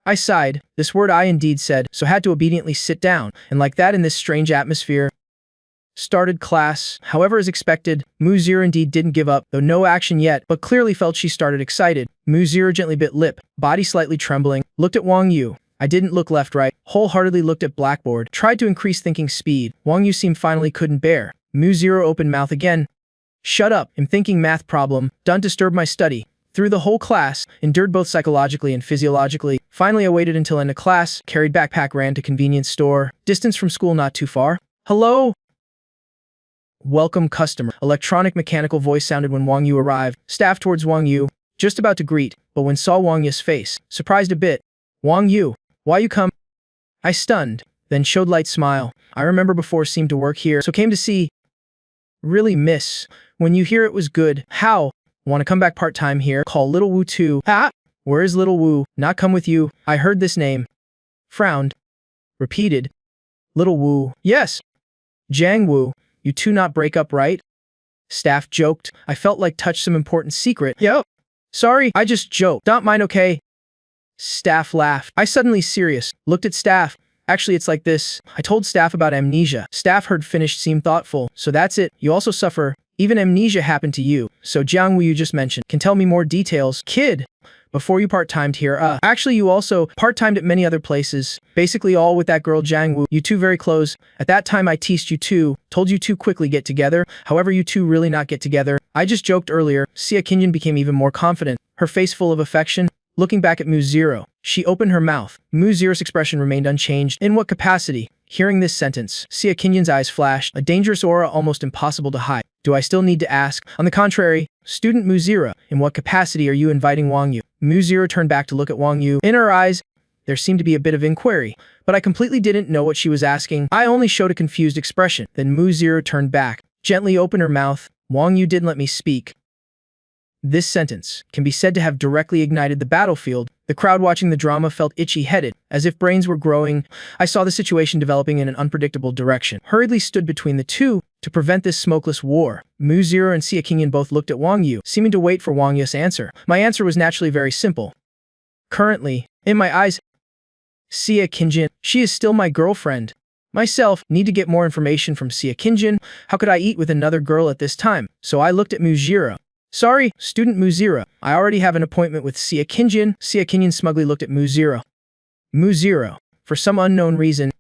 I sighed. This word I indeed said, so had to obediently sit down. And like that in this strange atmosphere. Started class. However as expected, Muziro indeed didn't give up, though no action yet, but clearly felt she started excited. Muziro gently bit lip, body slightly trembling, looked at Wang Yu. I didn't look left right, wholeheartedly looked at blackboard, tried to increase thinking speed. Wang Yu seemed finally couldn't bear. Muziro opened mouth again. Shut up, I'm thinking math problem, don't disturb my study. Through the whole class, endured both psychologically and physiologically. Finally I waited until end of class, carried backpack ran to convenience store, distance from school not too far. Hello? Welcome customer. Electronic mechanical voice sounded when Wang Yu arrived. Staff towards Wang Yu, just about to greet, but when saw Wang Yu's face, surprised a bit. Wang Yu, why you come? I stunned, then showed light smile. I remember before seemed to work here, so came to see. Really miss. When you hear it was good. How? Want to come back part-time here? Call Little Wu too. Ah! Where is Little Wu? Not come with you. I heard this name. Frowned. Repeated. Little Wu. Yes. Jiang Wu. You two not break up, right? Staff joked. I felt like touched some important secret. Yo. Sorry, I just joked. Don't mind, okay? Staff laughed. I suddenly serious. Looked at Staff. Actually, it's like this. I told Staff about amnesia. Staff heard finished seemed thoughtful. So that's it. You also suffer. Even amnesia happened to you. So Jiang Wu you just mentioned. Can tell me more details. Kid. Before you part-timed here, actually you also part-timed at many other places. Basically all with that girl Jiang Wu. You two very close. At that time I teased you two. Told you two quickly get together. However you two really not get together. I just joked earlier. Sia Kinjin became even more confident. Her face full of affection. Looking back at Muziro, she opened her mouth. Muziro's expression remained unchanged. In what capacity? Hearing this sentence, Sia Kinjin's eyes flashed, a dangerous aura almost impossible to hide. Do I still need to ask? On the contrary, student Muziro, in what capacity are you inviting Wang Yu? Muziro turned back to look at Wang Yu. In her eyes, there seemed to be a bit of inquiry, but I completely didn't know what she was asking. I only showed a confused expression. Then Muziro turned back, gently opened her mouth. Wang Yu didn't let me speak. This sentence can be said to have directly ignited the battlefield. The crowd watching the drama felt itchy-headed, as if brains were growing. I saw the situation developing in an unpredictable direction. Hurriedly stood between the two to prevent this smokeless war. Mu Zero and Xia Qingyan both looked at Wang Yu, seeming to wait for Wang Yu's answer. My answer was naturally very simple. Currently, in my eyes, Xia Qingyan, she is still my girlfriend. Myself, need to get more information from Xia Qingyan. How could I eat with another girl at this time? So I looked at Mu Zero. Sorry, student Mu Zero. I already have an appointment with Xia Qingyan. Xia Qingyan smugly looked at Mu Zero. Mu Zero, for some unknown reason,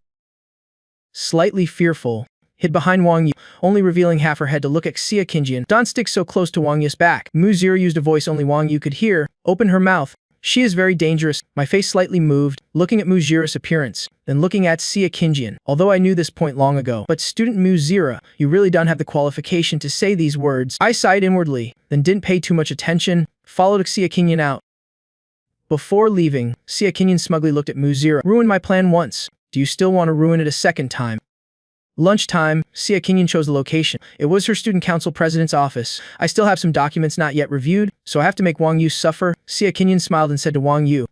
slightly fearful, hid behind Wang Yu, only revealing half her head to look at Xia Qingyan. Don't stick so close to Wang Yu's back. Mu Zero used a voice only Wang Yu could hear. Open her mouth. She is very dangerous. My face slightly moved, looking at Mu Zero's appearance, then looking at Xia Qingyan. Although I knew this point long ago, but student Mu Zero, you really don't have the qualification to say these words. I sighed inwardly, then didn't pay too much attention, followed Xia Qingyan out. Before leaving, Xia Qingyan smugly looked at Mu Zero. Ruined my plan once. Do you still want to ruin it a second time? Lunchtime, Xia Qingyan chose the location. It was her student council president's office. I still have some documents not yet reviewed, so I have to make Wang Yu suffer. Xia Qingyan smiled and said to Wang Yu,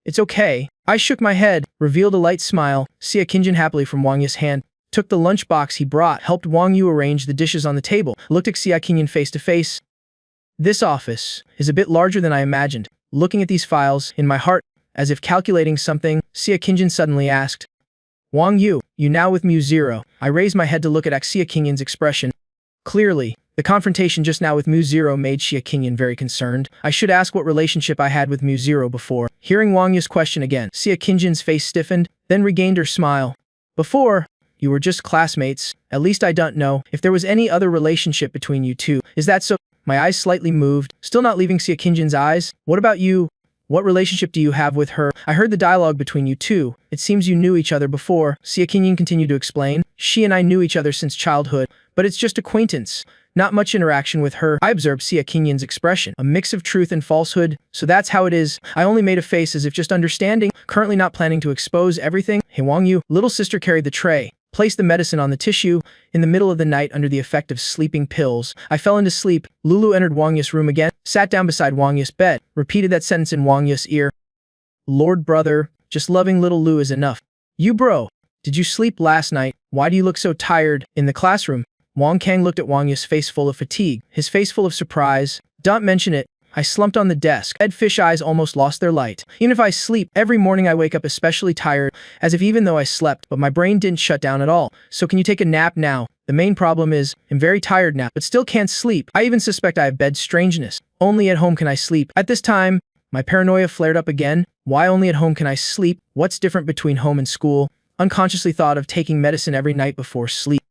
"It's okay." I shook my head, revealed a light smile. Xia Qingyan happily from Wang Yu's hand, took the lunchbox he brought, helped Wang Yu arrange the dishes on the table, looked at Xia Qingyan face to face. This office is a bit larger than I imagined. Looking at these files, in my heart, as if calculating something, Xia Qingyan suddenly asked, "Wang Yu, you now with Mu Zero?" I raised my head to look at Xia Qingyan's expression. Clearly, the confrontation just now with Mu Zero made Xia Qingyan very concerned. I should ask what relationship I had with Mu Zero before. Hearing Wang Yu's question again, Xia Qingyan's face stiffened, then regained her smile. Before, you were just classmates. At least I don't know if there was any other relationship between you two. Is that so? My eyes slightly moved, still not leaving Xia Qingyan's eyes. What about you? What relationship do you have with her? I heard the dialogue between you two. It seems you knew each other before. Xia Qingyan continued to explain. She and I knew each other since childhood, but it's just acquaintance. Not much interaction with her. I observed Xia Qingyan's expression, a mix of truth and falsehood. So that's how it is. I only made a face as if just understanding, currently not planning to expose everything. Hey Wang Yu, little sister carried the tray, placed the medicine on the tissue. In the middle of the night, under the effect of sleeping pills, I fell into sleep. Lulu entered Wang Yu's room again, sat down beside Wang Yu's bed, repeated that sentence in Wang Yu's ear. Lord brother, just loving little Lu is enough. You bro, did you sleep last night? Why do you look so tired? In the classroom, Wang Kang looked at Wang Yu's face full of fatigue, his face full of surprise. Don't mention it. I slumped on the desk. Red fish eyes almost lost their light. Even if I sleep, every morning I wake up especially tired, as if even though I slept, but my brain didn't shut down at all. So can you take a nap now? The main problem is, I'm very tired now, but still can't sleep. I even suspect I have bed strangeness. Only at home can I sleep. At this time, my paranoia flared up again. Why only at home can I sleep? What's different between home and school? Unconsciously thought of taking medicine every night before sleep.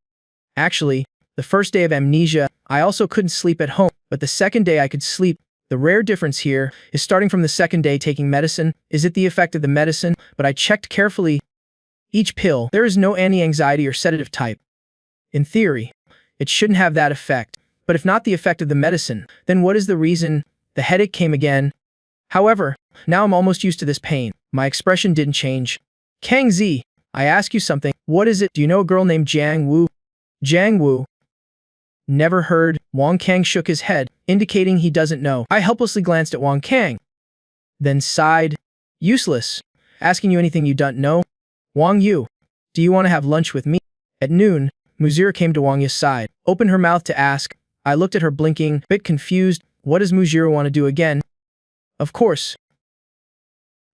Actually, the first day of amnesia, I also couldn't sleep at home, but the second day I could sleep. The rare difference here is starting from the second day taking medicine. Is it the effect of the medicine? But I checked carefully. Each pill, there is no anti-anxiety or sedative type. In theory, it shouldn't have that effect. But if not the effect of the medicine, then what is the reason? The headache came again. However, now I'm almost used to this pain. My expression didn't change. Kang Zi, I ask you something. What is it? Do you know a girl named Jiang Wu? Jiang Wu. Never heard. Wang Kang shook his head, indicating he doesn't know. I helplessly glanced at Wang Kang, then sighed. Useless. Asking you anything you don't know? Wang Yu, do you want to have lunch with me? At noon, Mu Zero came to Wang Yu's side, opened her mouth to ask. I looked at her blinking, bit confused. What does Mu Zero want to do again? Of course.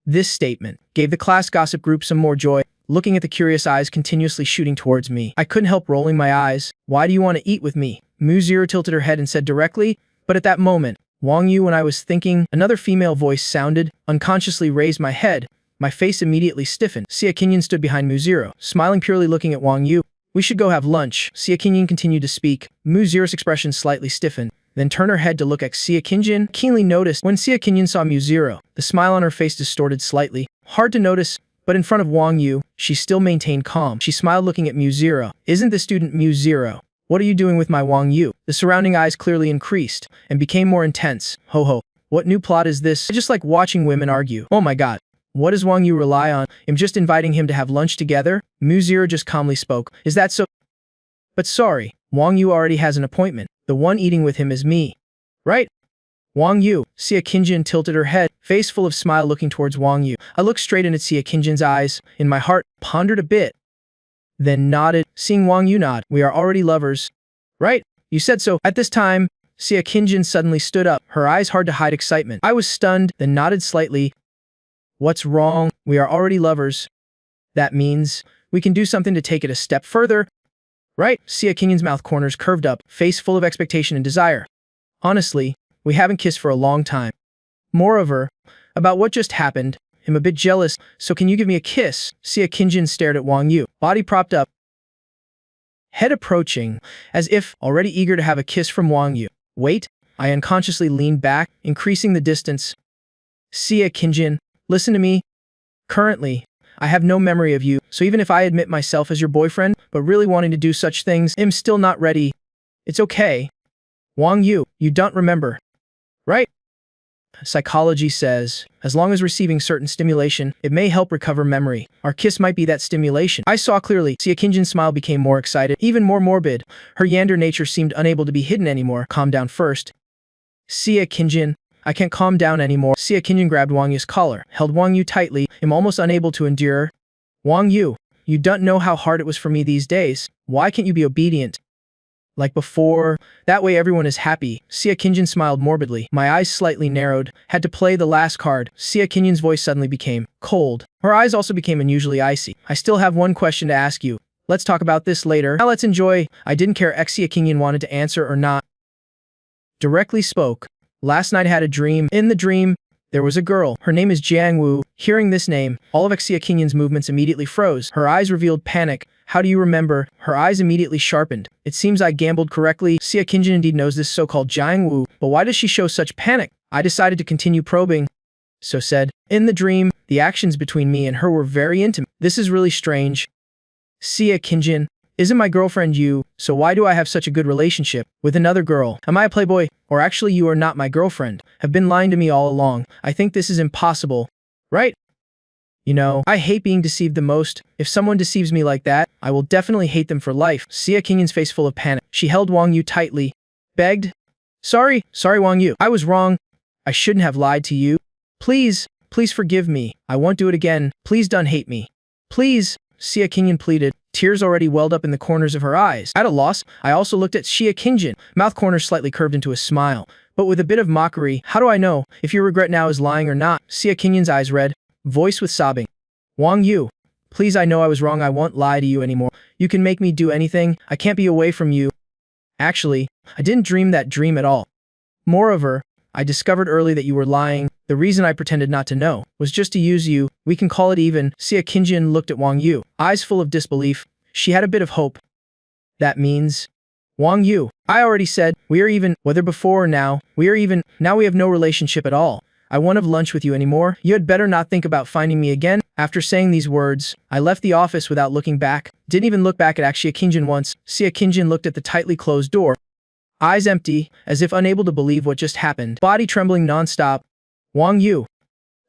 This statement gave the class gossip group some more joy. Looking at the curious eyes continuously shooting towards me, I couldn't help rolling my eyes. Why do you want to eat with me? Mu Zero tilted her head and said directly, but at that moment, Wang Yu, when I was thinking, another female voice sounded. Unconsciously raised my head. My face immediately stiffened. Xia Qingyan stood behind Mu Zero, smiling purely looking at Wang Yu. We should go have lunch. Xia Qingyan continued to speak. Mu Zero's expression slightly stiffened, then turned her head to look at Xia Qingyan. Keenly noticed when Xia Qingyan saw Mu Zero, the smile on her face distorted slightly. Hard to notice, but in front of Wang Yu, she still maintained calm. She smiled looking at Mu Zero. Isn't the student Mu Zero? What are you doing with my Wang Yu? The surrounding eyes clearly increased and became more intense. Ho ho. What new plot is this? I just like watching women argue. Oh my god. What does Wang Yu rely on? I'm just inviting him to have lunch together? Mu Zero just calmly spoke. Is that so? But sorry, Wang Yu already has an appointment. The one eating with him is me. Right? Wang Yu. Xia Qingjin tilted her head, face full of smile looking towards Wang Yu. I looked straight into Xia Qingjin's eyes, in my heart, pondered a bit, then nodded, seeing Wang Yu nod. We are already lovers. Right? You said so. At this time, Xia Qingjin suddenly stood up, her eyes hard to hide excitement. I was stunned, then nodded slightly. What's wrong? We are already lovers. That means we can do something to take it a step further. Right? Xia Qingjin's mouth corners curved up, face full of expectation and desire. Honestly, we haven't kissed for a long time. Moreover, about what just happened, I'm a bit jealous, so can you give me a kiss? Xia Qingjin stared at Wang Yu, body propped up, head approaching, as if already eager to have a kiss from Wang Yu. Wait, I unconsciously leaned back, increasing the distance. Xia Qingjin, listen to me. Currently, I have no memory of you, so even if I admit myself as your boyfriend, but really wanting to do such things, I'm still not ready. It's okay. Wang Yu, you don't remember, right? Psychology says, as long as receiving certain stimulation, it may help recover memory. Our kiss might be that stimulation. I saw clearly. Xia Qingjin's smile became more excited, even more morbid. Her yander nature seemed unable to be hidden anymore. Calm down first. Xia Qingjin, I can't calm down anymore. Xia Qingjin grabbed Wang Yu's collar, held Wang Yu tightly. I'm almost unable to endure. Wang Yu, you don't know how hard it was for me these days. Why can't you be obedient? Like before, that way everyone is happy. Xia Qingjin smiled morbidly. My eyes slightly narrowed. Had to play the last card. Xia Qingjin's voice suddenly became cold. Her eyes also became unusually icy. I still have one question to ask you. Let's talk about this later. Now let's enjoy. I didn't care if Xia Qingjin wanted to answer or not. Directly spoke. Last night I had a dream. In the dream, there was a girl. Her name is Jiang Wu. Hearing this name, all of Xia Qingjin's movements immediately froze. Her eyes revealed panic. How do you remember? Her eyes immediately sharpened. It seems I gambled correctly. Xia Qingjin indeed knows this so-called Jiang Wu, but why does she show such panic? I decided to continue probing. So said, in the dream, the actions between me and her were very intimate. This is really strange. Xia Qingjin, isn't my girlfriend you, so why do I have such a good relationship with another girl? Am I a playboy? Or actually you are not my girlfriend. Have been lying to me all along. I think this is impossible. Right? You know, I hate being deceived the most. If someone deceives me like that, I will definitely hate them for life. Xia Qingjin's face full of panic. She held Wang Yu tightly. Begged. Sorry Wang Yu. I was wrong. I shouldn't have lied to you. Please forgive me. I won't do it again. Please don't hate me. Please, Xia Qingjin pleaded. Tears already welled up in the corners of her eyes. At a loss, I also looked at Xia Qingjin, mouth corners slightly curved into a smile, but with a bit of mockery. How do I know if your regret now is lying or not? Xia Qingjin's eyes red, voice with sobbing. Wang Yu, please, I know I was wrong. I won't lie to you anymore. You can make me do anything. I can't be away from you. Actually, I didn't dream that dream at all. Moreover, I discovered early that you were lying. The reason I pretended not to know was just to use you. We can call it even. Xia Qingjin looked at Wang Yu, eyes full of disbelief. She had a bit of hope. That means, Wang Yu, I already said, we are even, whether before or now, we are even, now we have no relationship at all. I won't have lunch with you anymore. You had better not think about finding me again. After saying these words, I left the office without looking back. Didn't even look back at Xia Qingjin once. Xia Qingjin looked at the tightly closed door, eyes empty, as if unable to believe what just happened, body trembling non-stop. Wang Yu,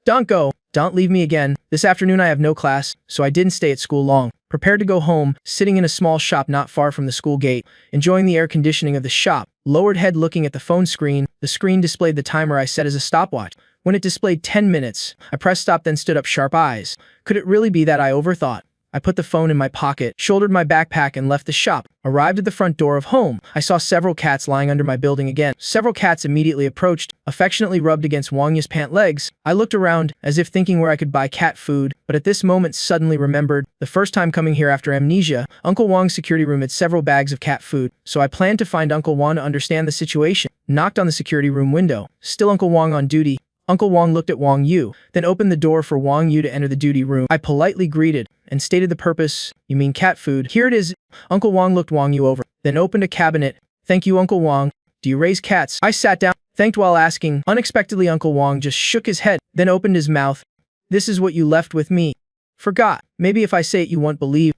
don't go. Don't leave me again. This afternoon I have no class, so I didn't stay at school long. Prepared to go home, sitting in a small shop not far from the school gate, enjoying the air conditioning of the shop, lowered head looking at the phone screen. The screen displayed the timer I set as a stopwatch. When it displayed 10 minutes, I pressed stop, then stood up, sharp eyes. Could it really be that I overthought? I put the phone in my pocket, shouldered my backpack, and left the shop. Arrived at the front door of home. I saw several cats lying under my building again. Several cats immediately approached, affectionately rubbed against Wang Yu's pant legs. I looked around, as if thinking where I could buy cat food, but at this moment suddenly remembered, the first time coming here after amnesia, Uncle Wang's security room had several bags of cat food, so I planned to find Uncle Wang to understand the situation. Knocked on the security room window. Still Uncle Wang on duty. Uncle Wang looked at Wang Yu, then opened the door for Wang Yu to enter the duty room. I politely greeted and stated the purpose. You mean cat food? Here it is. Uncle Wang looked Wang Yu over, then opened a cabinet. Thank you, Uncle Wang. Do you raise cats? I sat down, thanked while asking. Unexpectedly, Uncle Wang just shook his head, then opened his mouth. This is what you left with me. Forgot. Maybe if I say it you won't believe.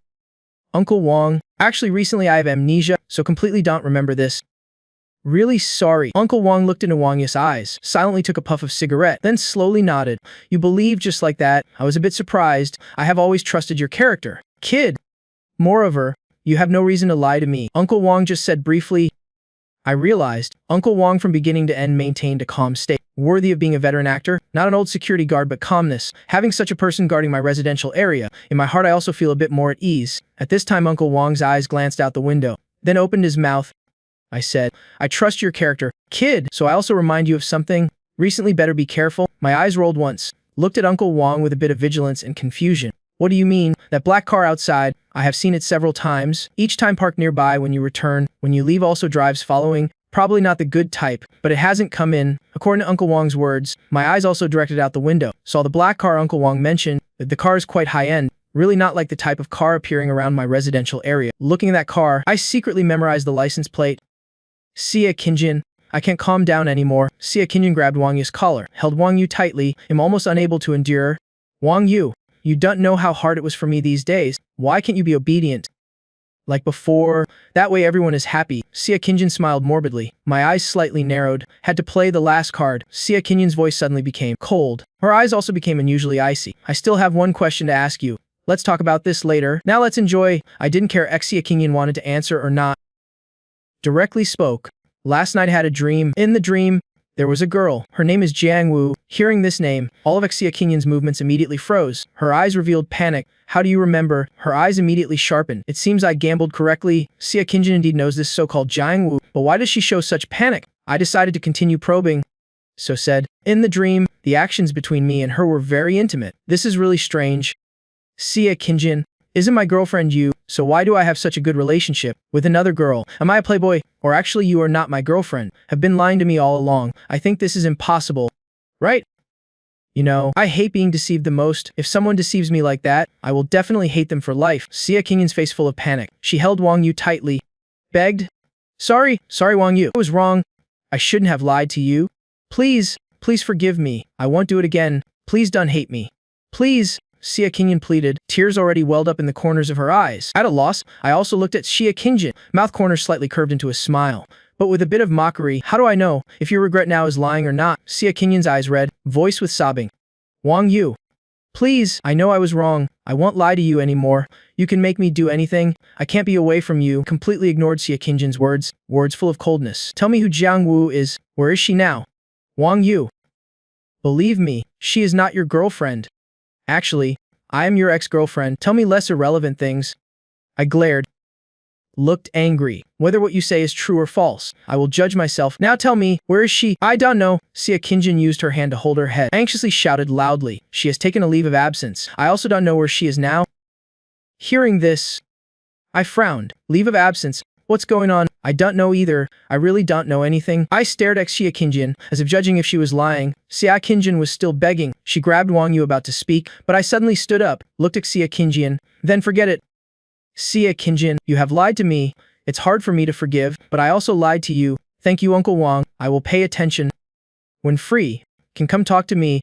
Uncle Wang, actually recently I have amnesia, so completely don't remember this. Really sorry. Uncle Wang looked into Wang Yu's eyes, silently took a puff of cigarette, then slowly nodded. You believe just like that? I was a bit surprised. I have always trusted your character, kid. Moreover, you have no reason to lie to me. Uncle Wang just said briefly. I realized Uncle Wong from beginning to end maintained a calm state, worthy of being a veteran actor, not an old security guard but calmness. Having such a person guarding my residential area, in my heart I also feel a bit more at ease. At this time Uncle Wong's eyes glanced out the window, then opened his mouth. I said, I trust your character, kid, so I also remind you of something. Recently better be careful. My eyes rolled once, looked at Uncle Wong with a bit of vigilance and confusion. What do you mean? That black car outside, I have seen it several times, each time parked nearby when you return, when you leave also drives following, probably not the good type, but it hasn't come in. According to Uncle Wong's words, my eyes also directed out the window, saw the black car Uncle Wong mentioned, that the car is quite high-end, really not like the type of car appearing around my residential area. Looking at that car, I secretly memorized the license plate. Sia Kinjin. I can't calm down anymore. Sia Kinjin grabbed Wang Yu's collar, held Wang Yu tightly, am almost unable to endure. Wang Yu. You don't know how hard it was for me these days. Why can't you be obedient? Like before, that way everyone is happy. Sia Kinjin smiled morbidly. My eyes slightly narrowed. Had to play the last card. Sia Kinjin's voice suddenly became cold. Her eyes also became unusually icy. I still have one question to ask you. Let's talk about this later. Now let's enjoy. I didn't care if Sia Kinjin wanted to answer or not. Directly spoke. Last night I had a dream. In the dream, there was a girl. Her name is Jiang Wu. Hearing this name, all of Xia Kinyan's movements immediately froze. Her eyes revealed panic. How do you remember? Her eyes immediately sharpened. It seems I gambled correctly. Xia Kinyan indeed knows this so-called Jiang Wu, but why does she show such panic? I decided to continue probing. So said, in the dream, the actions between me and her were very intimate. This is really strange. Xia Kinyan, isn't my girlfriend you, so why do I have such a good relationship with another girl? Am I a playboy? Or actually you are not my girlfriend, have been lying to me all along. I think this is impossible. Right? You know, I hate being deceived the most. If someone deceives me like that, I will definitely hate them for life. Xia Kinyan's face full of panic. She held Wang Yu tightly. Begged. Sorry Wang Yu. I was wrong. I shouldn't have lied to you. Please forgive me. I won't do it again. Please don't hate me. Please. Xia Kinyan pleaded. Tears already welled up in the corners of her eyes. At a loss, I also looked at Xia Kinyan, mouth corners slightly curved into a smile, but with a bit of mockery. How do I know if your regret now is lying or not? Xia Kinyan's eyes red, voice with sobbing. Wang Yu. Please, I know I was wrong. I won't lie to you anymore. You can make me do anything. I can't be away from you. Completely ignored Xia Kinyan's words full of coldness. Tell me who Jiang Wu is. Where is she now? Wang Yu. Believe me, she is not your girlfriend. Actually, I am your ex-girlfriend. Tell me less irrelevant things. I glared. Looked angry. Whether what you say is true or false, I will judge myself. Now tell me, where is she? I don't know. Xia Kinyan used her hand to hold her head. Anxiously shouted loudly. She has taken a leave of absence. I also don't know where she is now. Hearing this, I frowned. Leave of absence? What's going on? I don't know either. I really don't know anything. I stared at Xia Kinyan, as if judging if she was lying. Xia Kinyan was still begging. She grabbed Wang Yu about to speak, but I suddenly stood up, looked at Xia Kinyan, then forget it. Xia Kinyan, you have lied to me. It's hard for me to forgive, but I also lied to you. Thank you, Uncle Wang. I will pay attention. When free, can come talk to me.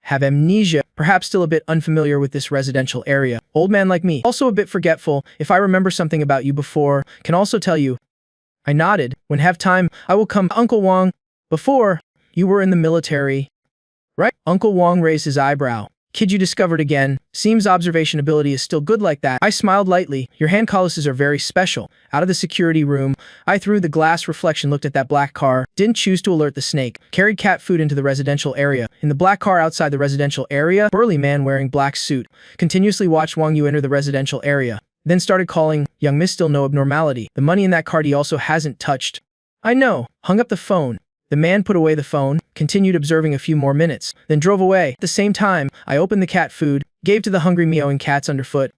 Have amnesia, perhaps still a bit unfamiliar with this residential area. Old man like me, also a bit forgetful. If I remember something about you before, can also tell you. I nodded. When have time, I will come. Uncle Wang, before, you were in the military, right? Uncle Wang raised his eyebrow. Kid you discovered again. Seems observation ability is still good like that. I smiled lightly. Your hand calluses are very special. Out of the security room, I through the glass reflection looked at that black car. Didn't choose to alert the snake. Carried cat food into the residential area. In the black car outside the residential area, burly man wearing black suit. Continuously watched Wang Yu enter the residential area. Then started calling. Young miss still no abnormality. The money in that card he also hasn't touched. I know. Hung up the phone. The man put away the phone, continued observing a few more minutes, then drove away. At the same time, I opened the cat food, gave to the hungry meowing cats underfoot.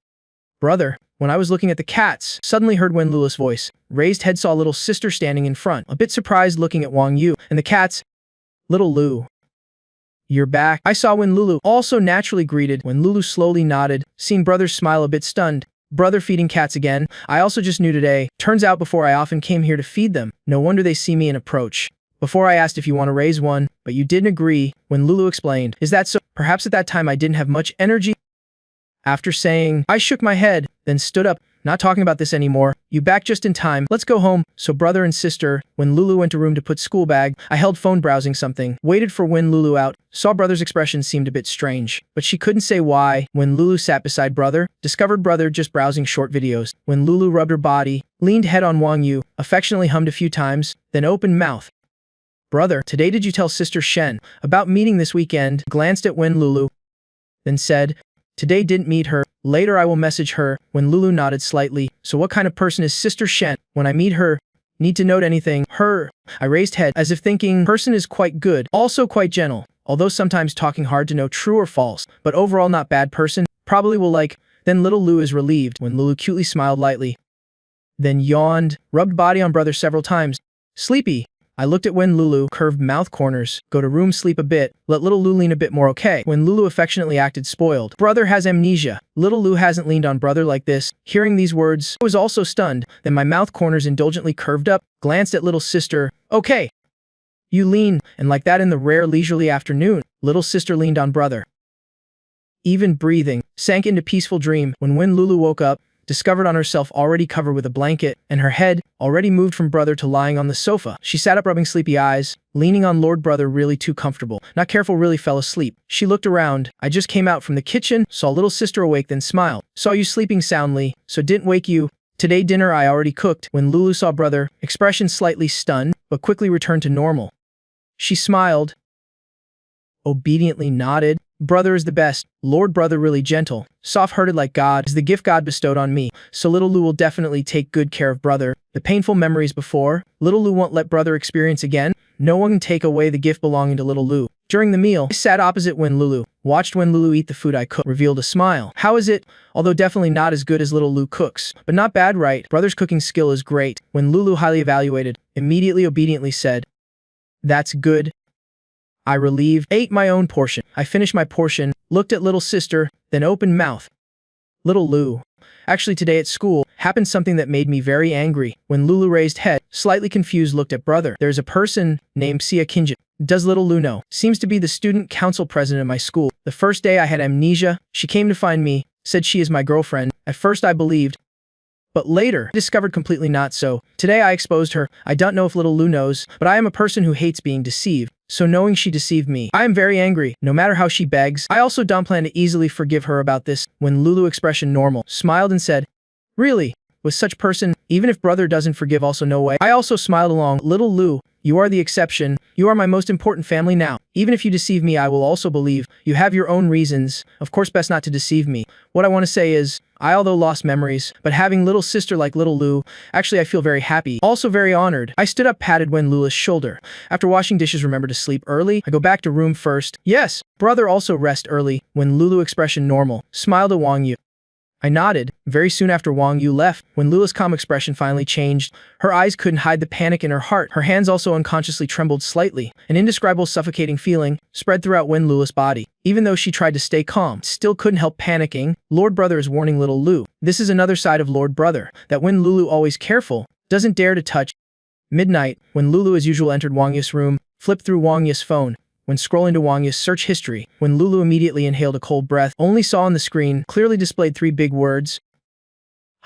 Brother, when I was looking at the cats, suddenly heard Wen Lula's voice. Raised head saw little sister standing in front, a bit surprised looking at Wang Yu, and the cats. Little Lu. You're back. I saw Wen Lulu, also naturally greeted. When Lulu slowly nodded, seeing brother's smile a bit stunned. Brother feeding cats again. I also just knew today. Turns out before I often came here to feed them. No wonder they see me and approach. Before I asked if you want to raise one, but you didn't agree, when Lulu explained. Is that so? Perhaps at that time I didn't have much energy? After saying, I shook my head, then stood up. not talking about this anymore. You back just in time. Let's go home. So brother and sister, when Lulu went to room to put school bag, I held phone browsing something, waited for when Lulu out, saw brother's expression seemed a bit strange, but she couldn't say why. When Lulu sat beside brother, discovered brother just browsing short videos. When Lulu rubbed her body, leaned head on Wang Yu, affectionately hummed a few times, then opened mouth. Brother, today did you tell sister Shen about meeting this weekend? Glanced at Wen Lulu, then said, today didn't meet her. Later I will message her. When Lulu nodded slightly. So what kind of person is sister Shen? When I meet her, need to note anything? Her. I raised head as if thinking person is quite good, also quite gentle, although sometimes talking hard to know true or false, but overall not bad person, probably will like. Then little Lu is relieved when Lulu cutely smiled lightly. Then yawned, rubbed body on brother several times. Sleepy. I looked at when Lulu curved mouth corners, go to room sleep a bit, let little Lu lean a bit more okay. When Lulu affectionately acted spoiled. Brother has amnesia. Little Lu hasn't leaned on brother like this. Hearing these words, I was also stunned. Then my mouth corners indulgently curved up, glanced at little sister. Okay. You lean, and like that in the rare leisurely afternoon, little sister leaned on brother. Even breathing, sank into peaceful dream when Lulu woke up, discovered on herself already covered with a blanket, and her head, already moved from brother to lying on the sofa. She sat up rubbing sleepy eyes, leaning on Lord brother really too comfortable. Not careful really fell asleep. She looked around. I just came out from the kitchen, saw little sister awake then smiled. Saw you sleeping soundly, so didn't wake you. Today dinner I already cooked. When Lulu saw brother, expression slightly stunned, but quickly returned to normal. She smiled, obediently nodded. Brother is the best. Lord brother really gentle, soft-hearted like God is the gift God bestowed on me. So little Lu will definitely take good care of brother. The painful memories before, little Lu won't let brother experience again. No one can take away the gift belonging to little Lu. During the meal, I sat opposite when Lulu, watched when Lulu eat the food I cooked, revealed a smile. How is it? Although definitely not as good as little Lu cooks, but not bad, right? Brother's cooking skill is great. When Lulu highly evaluated, immediately obediently said, that's good. I relieved, ate my own portion. I finished my portion, looked at little sister, then opened mouth. Little Lu. Actually today at school, happened something that made me very angry. When Lulu raised head, slightly confused looked at brother. There's a person named Sia Kinjit. Does little Lu know? Seems to be the student council president of my school. The first day I had amnesia, she came to find me, said she is my girlfriend. At first I believed, but later, discovered completely not so. Today I exposed her. I don't know if little Lu knows, but I am a person who hates being deceived. So knowing she deceived me, I am very angry, no matter how she begs. I also don't plan to easily forgive her about this. When Lulu expression normal, smiled and said, really? With such person, even if brother doesn't forgive also no way. I also smiled along. Little Lu, you are the exception. You are my most important family now. Even if you deceive me, I will also believe. You have your own reasons. Of course, best not to deceive me. What I want to say is, I although lost memories, but having little sister like little Lu, actually I feel very happy. Also very honored. I stood up, patted Wen Lula's shoulder. After washing dishes, remember to sleep early. I go back to room first. Yes, brother also rest early. When Lulu expression normal, smiled at Wang Yu. I nodded. Very soon after Wang Yu left, when Lula's calm expression finally changed, her eyes couldn't hide the panic in her heart. Her hands also unconsciously trembled slightly. An indescribable suffocating feeling spread throughout Wen Lula's body. Even though she tried to stay calm, still couldn't help panicking. Lord brother is warning little Lu. This is another side of Lord brother, that when Lulu always careful, doesn't dare to touch. Midnight, when Lulu as usual entered Wang Yu's room, flipped through Wang Yu's phone. When scrolling to Wang Yu's search history, when Lulu immediately inhaled a cold breath, only saw on the screen, clearly displayed 3 big words.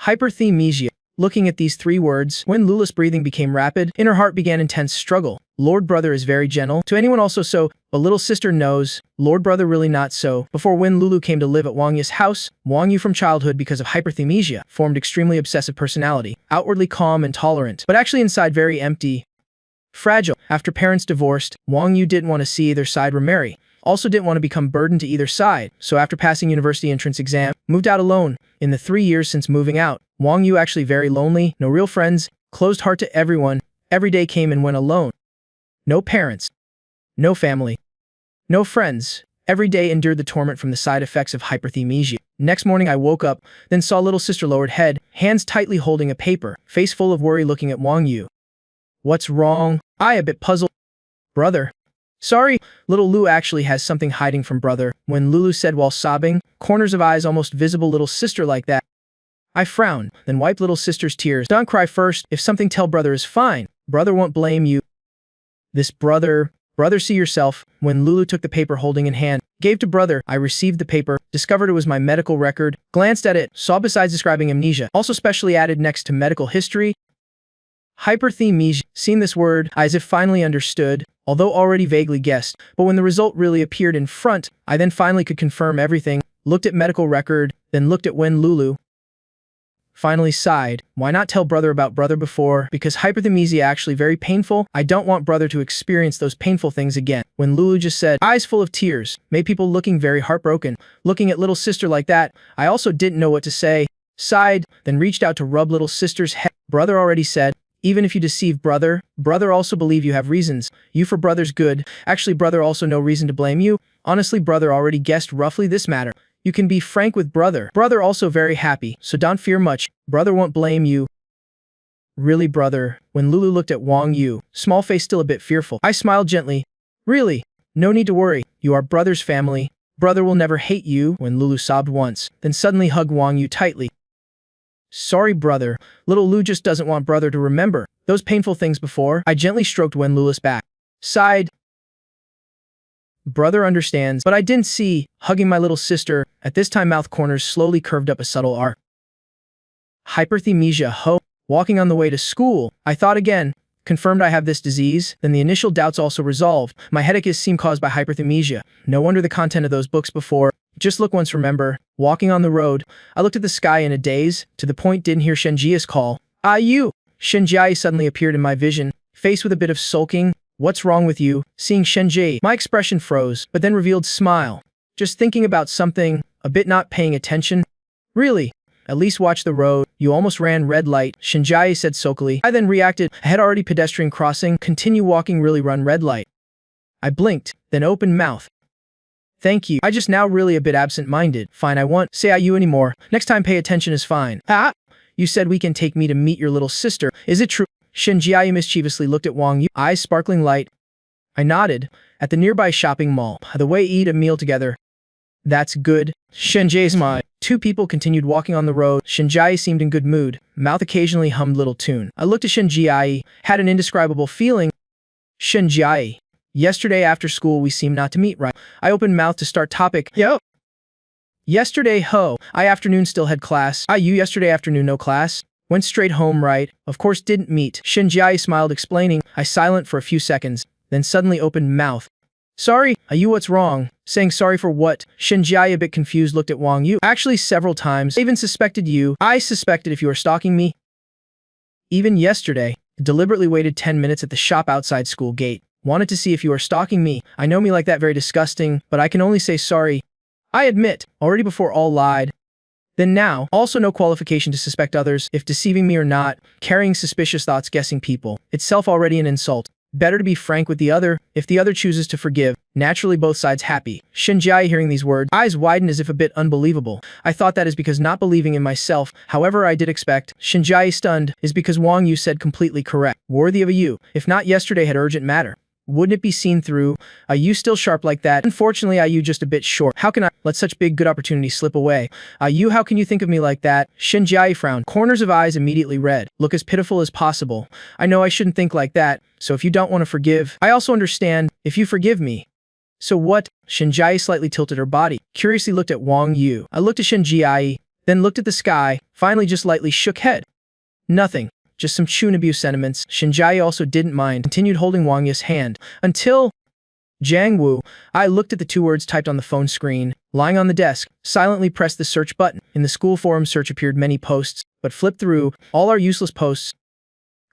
Hyperthemesia. Looking at these 3 words, when Lula's breathing became rapid, in her heart began intense struggle. Lord brother is very gentle, to anyone also so, but little sister knows, Lord brother really not so. Before when Lulu came to live at Wang Yu's house, Wang Yu from childhood because of hyperthemesia, formed extremely obsessive personality, outwardly calm and tolerant, but actually inside very empty, fragile. After parents divorced, Wang Yu didn't want to see either side remarry. Also didn't want to become burdened to either side. So after passing university entrance exam, moved out alone. In the 3 years since moving out, Wang Yu actually very lonely, no real friends, closed heart to everyone, every day came and went alone. No parents, no family, no friends. Every day endured the torment from the side effects of hyperthemesia. Next morning I woke up, then saw little sister lowered head, hands tightly holding a paper, face full of worry looking at Wang Yu. What's wrong? I a bit puzzled. Brother. Sorry, little Lu actually has something hiding from brother. When Lulu said while sobbing, corners of eyes almost visible little sister like that. I frowned, then wiped little sister's tears. Don't cry first. If something tell brother is fine. Brother won't blame you. This brother see yourself. When Lulu took the paper holding in hand, gave to brother, I received the paper. discovered it was my medical record, glanced at it, saw besides describing amnesia, also specially added next to medical history, hyperthymesia. Seen this word, I as if finally understood, although already vaguely guessed, but when the result really appeared in front, I then finally could confirm everything, looked at medical record, then looked at when Lulu finally sighed. Why not tell brother about brother before? Because hyperthymesia actually very painful. I don't want brother to experience those painful things again. When Lulu just said, eyes full of tears, made people looking very heartbroken. Looking at little sister like that, I also didn't know what to say. Sighed, then reached out to rub little sister's head. Brother already said, even if you deceive brother, brother also believe you have reasons. You for brother's good. Actually, brother also no reason to blame you. Honestly, brother already guessed roughly this matter. You can be frank with brother. Brother also very happy, so don't fear much. Brother won't blame you. Really, brother? When Lulu looked at Wang Yu, small face still a bit fearful, I smiled gently. Really? No need to worry. You are brother's family. Brother will never hate you. When Lulu sobbed once, then suddenly hugged Wang Yu tightly. Sorry, brother. Little Lu just doesn't want brother to remember those painful things before. I gently stroked Wen Lula's back. Sighed. Brother understands, but I didn't see, hugging my little sister, at this time mouth corners slowly curved up a subtle arc. Hyperthymesia, ho. Walking on the way to school, I thought again, confirmed I have this disease, then the initial doubts also resolved. My headache seemed caused by hyperthymesia. No wonder the content of those books before. Just look once, remember. Walking on the road, I looked at the sky in a daze, to the point didn't hear Shenjia's call. Ah, you! Shenjia suddenly appeared in my vision, faced with a bit of sulking. What's wrong with you? Seeing Shenji, my expression froze, but then revealed smile. Just thinking about something, a bit not paying attention. Really? At least watch the road. You almost ran red light, Shenjia said sulkily. I then reacted, ahead already pedestrian crossing, continue walking really run red light. I blinked, then opened mouth. Thank you. I just now really a bit absent-minded. Fine, I won't say you anymore. Next time pay attention is fine. Ah! You said we can take me to meet your little sister. Is it true? Shenjia mischievously looked at Wang Yu, eyes sparkling light. I nodded. At the nearby shopping mall, the way eat a meal together. That's good. Shenjia smiled. Two people continued walking on the road. Shenjia seemed in good mood. Mouth occasionally hummed little tune. I looked at Shenjia, had an indescribable feeling. Shenjia. Yesterday after school we seemed not to meet, right? I opened mouth to start topic. Yo. Yesterday, ho. I afternoon still had class. You yesterday afternoon no class? Went straight home, right? Of course didn't meet. Shenjia smiled explaining. I silent for a few seconds, then suddenly opened mouth. Sorry, you what's wrong? Saying sorry for what? Shenjia a bit confused looked at Wang Yu. Actually several times. I even suspected you. I suspected if you were stalking me. Even yesterday, deliberately waited 10 minutes at the shop outside school gate. Wanted to see if you were stalking me. I know me like that very disgusting, but I can only say sorry. I admit, already before all lied. Then now, also no qualification to suspect others, if deceiving me or not, carrying suspicious thoughts, guessing people. Itself already an insult. Better to be frank with the other, if the other chooses to forgive. Naturally both sides happy. Shenjia hearing these words, eyes widened as if a bit unbelievable. I thought that is because not believing in myself. However, I did expect. Shenjia stunned, is because Wang Yu said completely correct. Worthy of a you. If not yesterday had urgent matter. Wouldn't it be seen through? You still sharp like that? Unfortunately, you just a bit short. How can I let such big good opportunity slip away? You how can you think of me like that? Shenjia frowned, corners of eyes immediately red. Look as pitiful as possible. I know I shouldn't think like that, so if you don't want to forgive, I also understand, if you forgive me. So what? Shenjia slightly tilted her body, curiously looked at Wang Yu. I looked at Shenjia, then looked at the sky, finally just lightly shook head. Nothing. Just some chun abuse sentiments. Shenjia also didn't mind, continued holding Wang Yu's hand. Until Jiang Wu, I looked at the two words typed on the phone screen, lying on the desk, silently pressed the search button. In the school forum search appeared many posts, but flipped through, all are useless posts.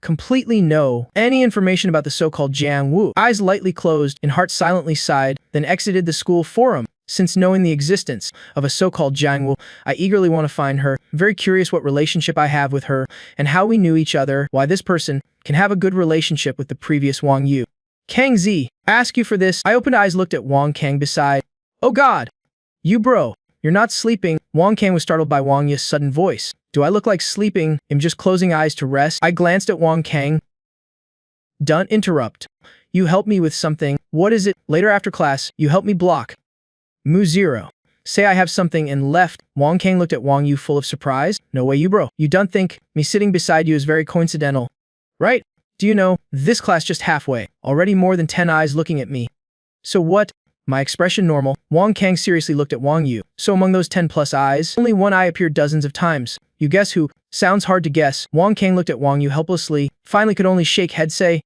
Completely no any information about the so-called Jiang Wu. Eyes lightly closed, and heart silently sighed, then exited the school forum. Since knowing the existence of a so-called Jiang Wu, I eagerly want to find her, very curious what relationship I have with her, and how we knew each other, why this person can have a good relationship with the previous Wang Yu. Kang Zi, ask you for this. I opened eyes, looked at Wang Kang beside. Oh god! You bro, you're not sleeping. Wang Kang was startled by Wang Yu's sudden voice. Do I look like sleeping? I'm just closing eyes to rest. I glanced at Wang Kang. Don't interrupt. You help me with something. What is it? Later after class, you help me block. Mu Zero. Say I have something and left. Wang Kang looked at Wang Yu full of surprise. No way you bro. You don't think me sitting beside you is very coincidental, right? Do you know, this class just halfway. Already more than 10 eyes looking at me. So what? My expression normal. Wang Kang seriously looked at Wang Yu. So among those 10 plus eyes, only one eye appeared dozens of times. You guess who? Sounds hard to guess. Wang Kang looked at Wang Yu helplessly, finally could only shake head say,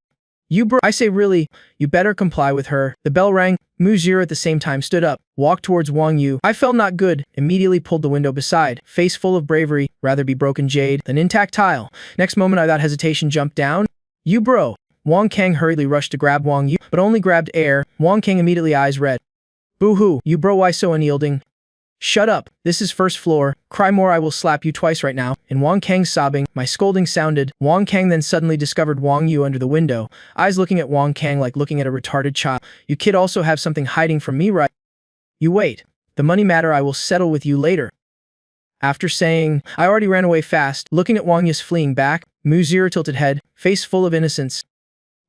"You bro." I say, "Really? You better comply with her." The bell rang. Mu Zero at the same time stood up, walked towards Wang Yu. I felt not good, immediately pulled the window beside, face full of bravery, rather be broken jade than intact tile. Next moment I without hesitation jumped down. "You bro." Wang Kang hurriedly rushed to grab Wang Yu, but only grabbed air. Wang Kang immediately eyes red. "Boo-hoo, you bro, why so unyielding?" "Shut up, this is first floor, cry more I will slap you twice right now." In Wang Kang's sobbing, my scolding sounded. Wang Kang then suddenly discovered Wang Yu under the window, eyes looking at Wang Kang like looking at a retarded child. "You kid also have something hiding from me, right? You wait, the money matter I will settle with you later." After saying, I already ran away fast, looking at Wang Yu's fleeing back. Mu Zero tilted head, face full of innocence.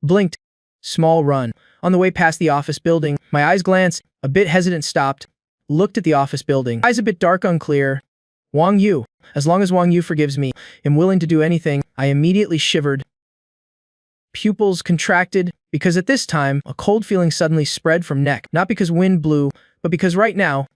Blinked. Small run. On the way past the office building, my eyes glanced, a bit hesitant stopped. Looked at the office building. Eyes a bit dark unclear. Wang Yu. As long as Wang Yu forgives me, am willing to do anything. I immediately shivered. Pupils contracted, because at this time, a cold feeling suddenly spread from neck. Not because wind blew, but because right now,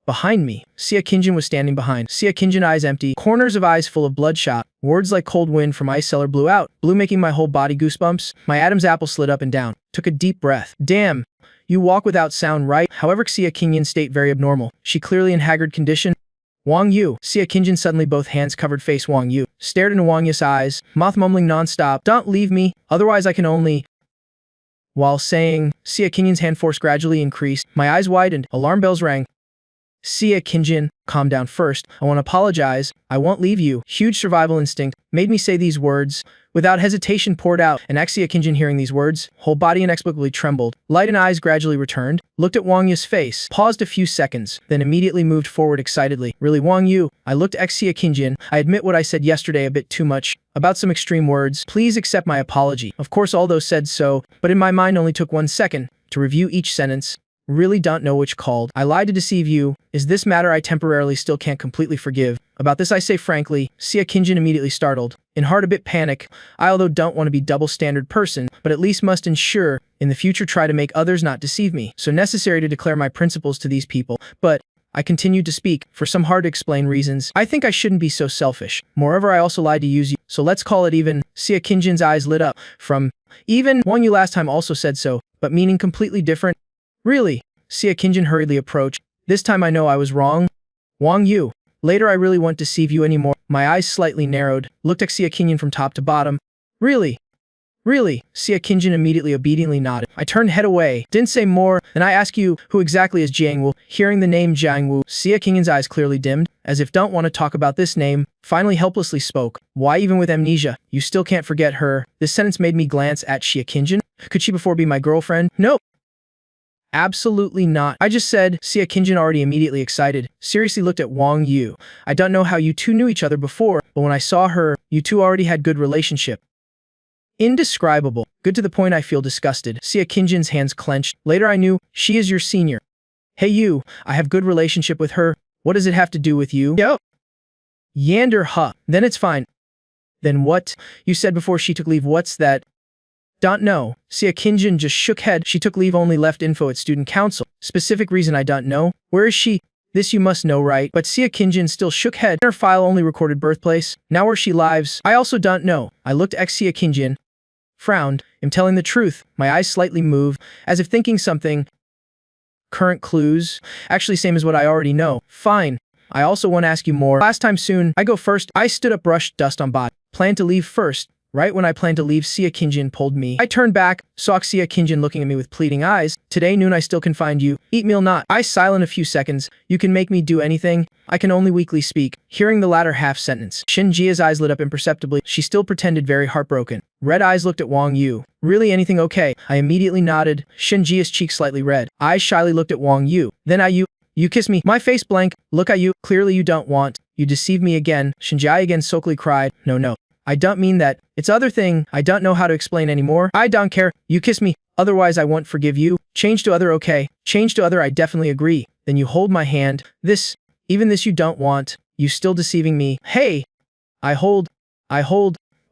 behind me, Sia Kinjin was standing behind. Sia Kinjin eyes empty, corners of eyes full of bloodshot. Words like cold wind from ice cellar blew out, blew making my whole body goosebumps. My Adam's apple slid up and down. Took a deep breath. Damn. You walk without sound, right? However, Sia Kinjin's state very abnormal. She clearly in haggard condition. Wang Yu. Sia Kinjin suddenly both hands covered face Wang Yu. Stared into Wang Yu's eyes, mouth mumbling non-stop. "Don't leave me, otherwise I can only..." While saying, Sia Kinjin's hand force gradually increased. My eyes widened. Alarm bells rang. "Sia Kinjin, calm down first. I want to apologize. I won't leave you." Huge survival instinct made me say these words. Without hesitation poured out, and Sia Kinjin hearing these words, whole body inexplicably trembled. Light in eyes gradually returned, looked at Wang Yu's face, paused a few seconds, then immediately moved forward excitedly. "Really, Wang Yu?" I looked at Sia Kinjin. "I admit what I said yesterday a bit too much. About some extreme words. Please accept my apology." Of course, all those said so, but in my mind only took 1 second to review each sentence. Really don't know which called. "I lied to deceive you. Is this matter I temporarily still can't completely forgive. About this I say frankly." Sia Kinjin immediately startled. In heart a bit panic. I although don't want to be double standard person, but at least must ensure, in the future try to make others not deceive me. So necessary to declare my principles to these people. But I continued to speak, for some hard to explain reasons. I think I shouldn't be so selfish. Moreover, I also lied to use you. So let's call it even. Sia Kinjin's eyes lit up. From even, Wang Yu last time also said so, but meaning completely different. "Really?" Sia Kinjin hurriedly approached. "This time I know I was wrong. Wang Yu. Later I really won't deceive you anymore." My eyes slightly narrowed, looked at Sia Kinjin from top to bottom. "Really? Really?" Sia Kinjin immediately obediently nodded. I turned head away, didn't say more, then I ask you, who exactly is Jiangwu? Hearing the name Jiangwu, Sia Kinjin's eyes clearly dimmed, as if don't want to talk about this name, finally helplessly spoke. "Why even with amnesia, you still can't forget her?" This sentence made me glance at Sia Kinjin. Could she before be my girlfriend? No. Absolutely not. I just said. Sia Kinjin already immediately excited, seriously looked at Wang Yu. "I don't know how you two knew each other before, but when I saw her, you two already had good relationship." Indescribable. Good to the point I feel disgusted. Sia Kinjin's hands clenched. "Later I knew, she is your senior." "Hey you, I have good relationship with her. What does it have to do with you?" "Yo. Yander huh. Then it's fine." "Then what? You said before she took leave, what's that?" "Don't know." Sia Kinjin just shook head. "She took leave, only left info at student council. Specific reason I don't know." "Where is she?" "This you must know, right?" But Sia Kinjin still shook head. "Her file only recorded birthplace. Now where she lives, I also don't know." I looked at Sia Kinjin. Frowned. "Am telling the truth." My eyes slightly moved, as if thinking something. "Current clues? Actually same as what I already know." "Fine. I also want to ask you more. Last time soon. I go first." I stood up, brushed dust on body. "Plan to leave first." Right when I planned to leave, Sia Kinjin pulled me. I turned back, saw Sia Kinjin looking at me with pleading eyes. "Today noon I still can find you. Eat meal not." I silent a few seconds. "You can make me do anything. I can only weakly speak." Hearing the latter half sentence, Shinjia's eyes lit up imperceptibly. She still pretended very heartbroken. Red eyes looked at Wang Yu. "Really anything okay?" I immediately nodded. Shinjia's cheeks slightly red. Eyes shyly looked at Wang Yu. "Then you kiss me." My face blank. "Look at you. Clearly you don't want. You deceive me again." Shinjia again sulkily cried. No. I don't mean that. It's other thing. I don't know how to explain anymore." "I don't care. You kiss me. Otherwise I won't forgive you." "Change to other, okay." "Change to other, I definitely agree." "Then you hold my hand." Even this you don't want. You still deceiving me." "Hey." I hold.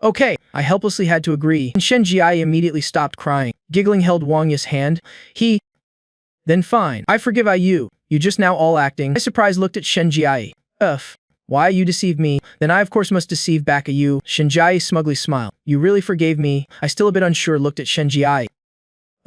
"Okay." I helplessly had to agree. And Shen Jia immediately stopped crying. Giggling held Wang Yu's hand. Then fine. I forgive you. You just now all acting. I surprised looked at Shenjiai. Ugh. Why you deceived me? Then I of course must deceive back you. Shenjiai smugly smiled. You really forgave me? I still a bit unsure looked at Shenjiai.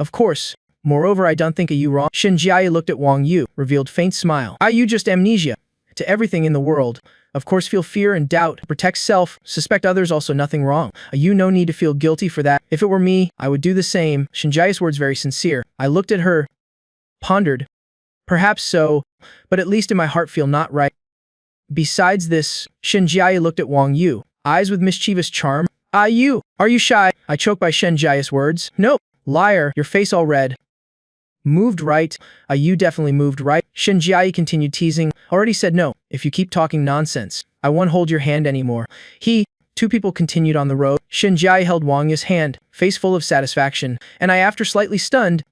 Of course. Moreover, I don't think you wrong. Shenjiai looked at Wang Yu, revealed faint smile. You just amnesia. To everything in the world. Of course feel fear and doubt, protect self, suspect others also nothing wrong. You no need to feel guilty for that. If it were me, I would do the same. Shenjiai's words very sincere. I looked at her. Pondered. Perhaps so, but at least in my heart feel not right. Besides this, Shenjiai looked at Wang Yu, eyes with mischievous charm. Are you shy? I choked by Shenjiai's words. Nope. Liar, your face all red. Moved right. You definitely moved right. Shenjiai continued teasing. Already said no. If you keep talking nonsense, I won't hold your hand anymore. Two people continued on the road. Shenjiai held Wang Yu's hand, face full of satisfaction, and I, after slightly stunned,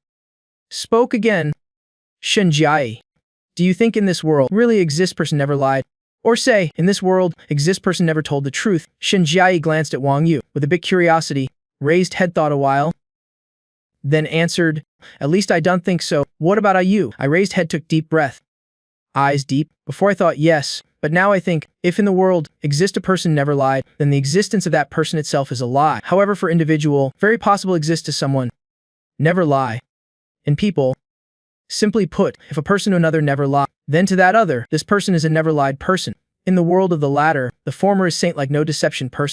spoke again. Shenjiai, do you think in this world really exists person never lied? Or say, in this world, exists person never told the truth? Shenjiai glanced at Wang Yu, with a bit curiosity, raised head thought a while, then answered, at least I don't think so. What about you? I raised head took deep breath. Eyes deep. Before I thought yes, but now I think, if in the world, exist a person never lied, then the existence of that person itself is a lie. However, for individual, very possible exists to someone. Never lie. In people, simply put, if a person to another never lied, then to that other, this person is a never lied person. In the world of the latter, the former is saint like no deception person.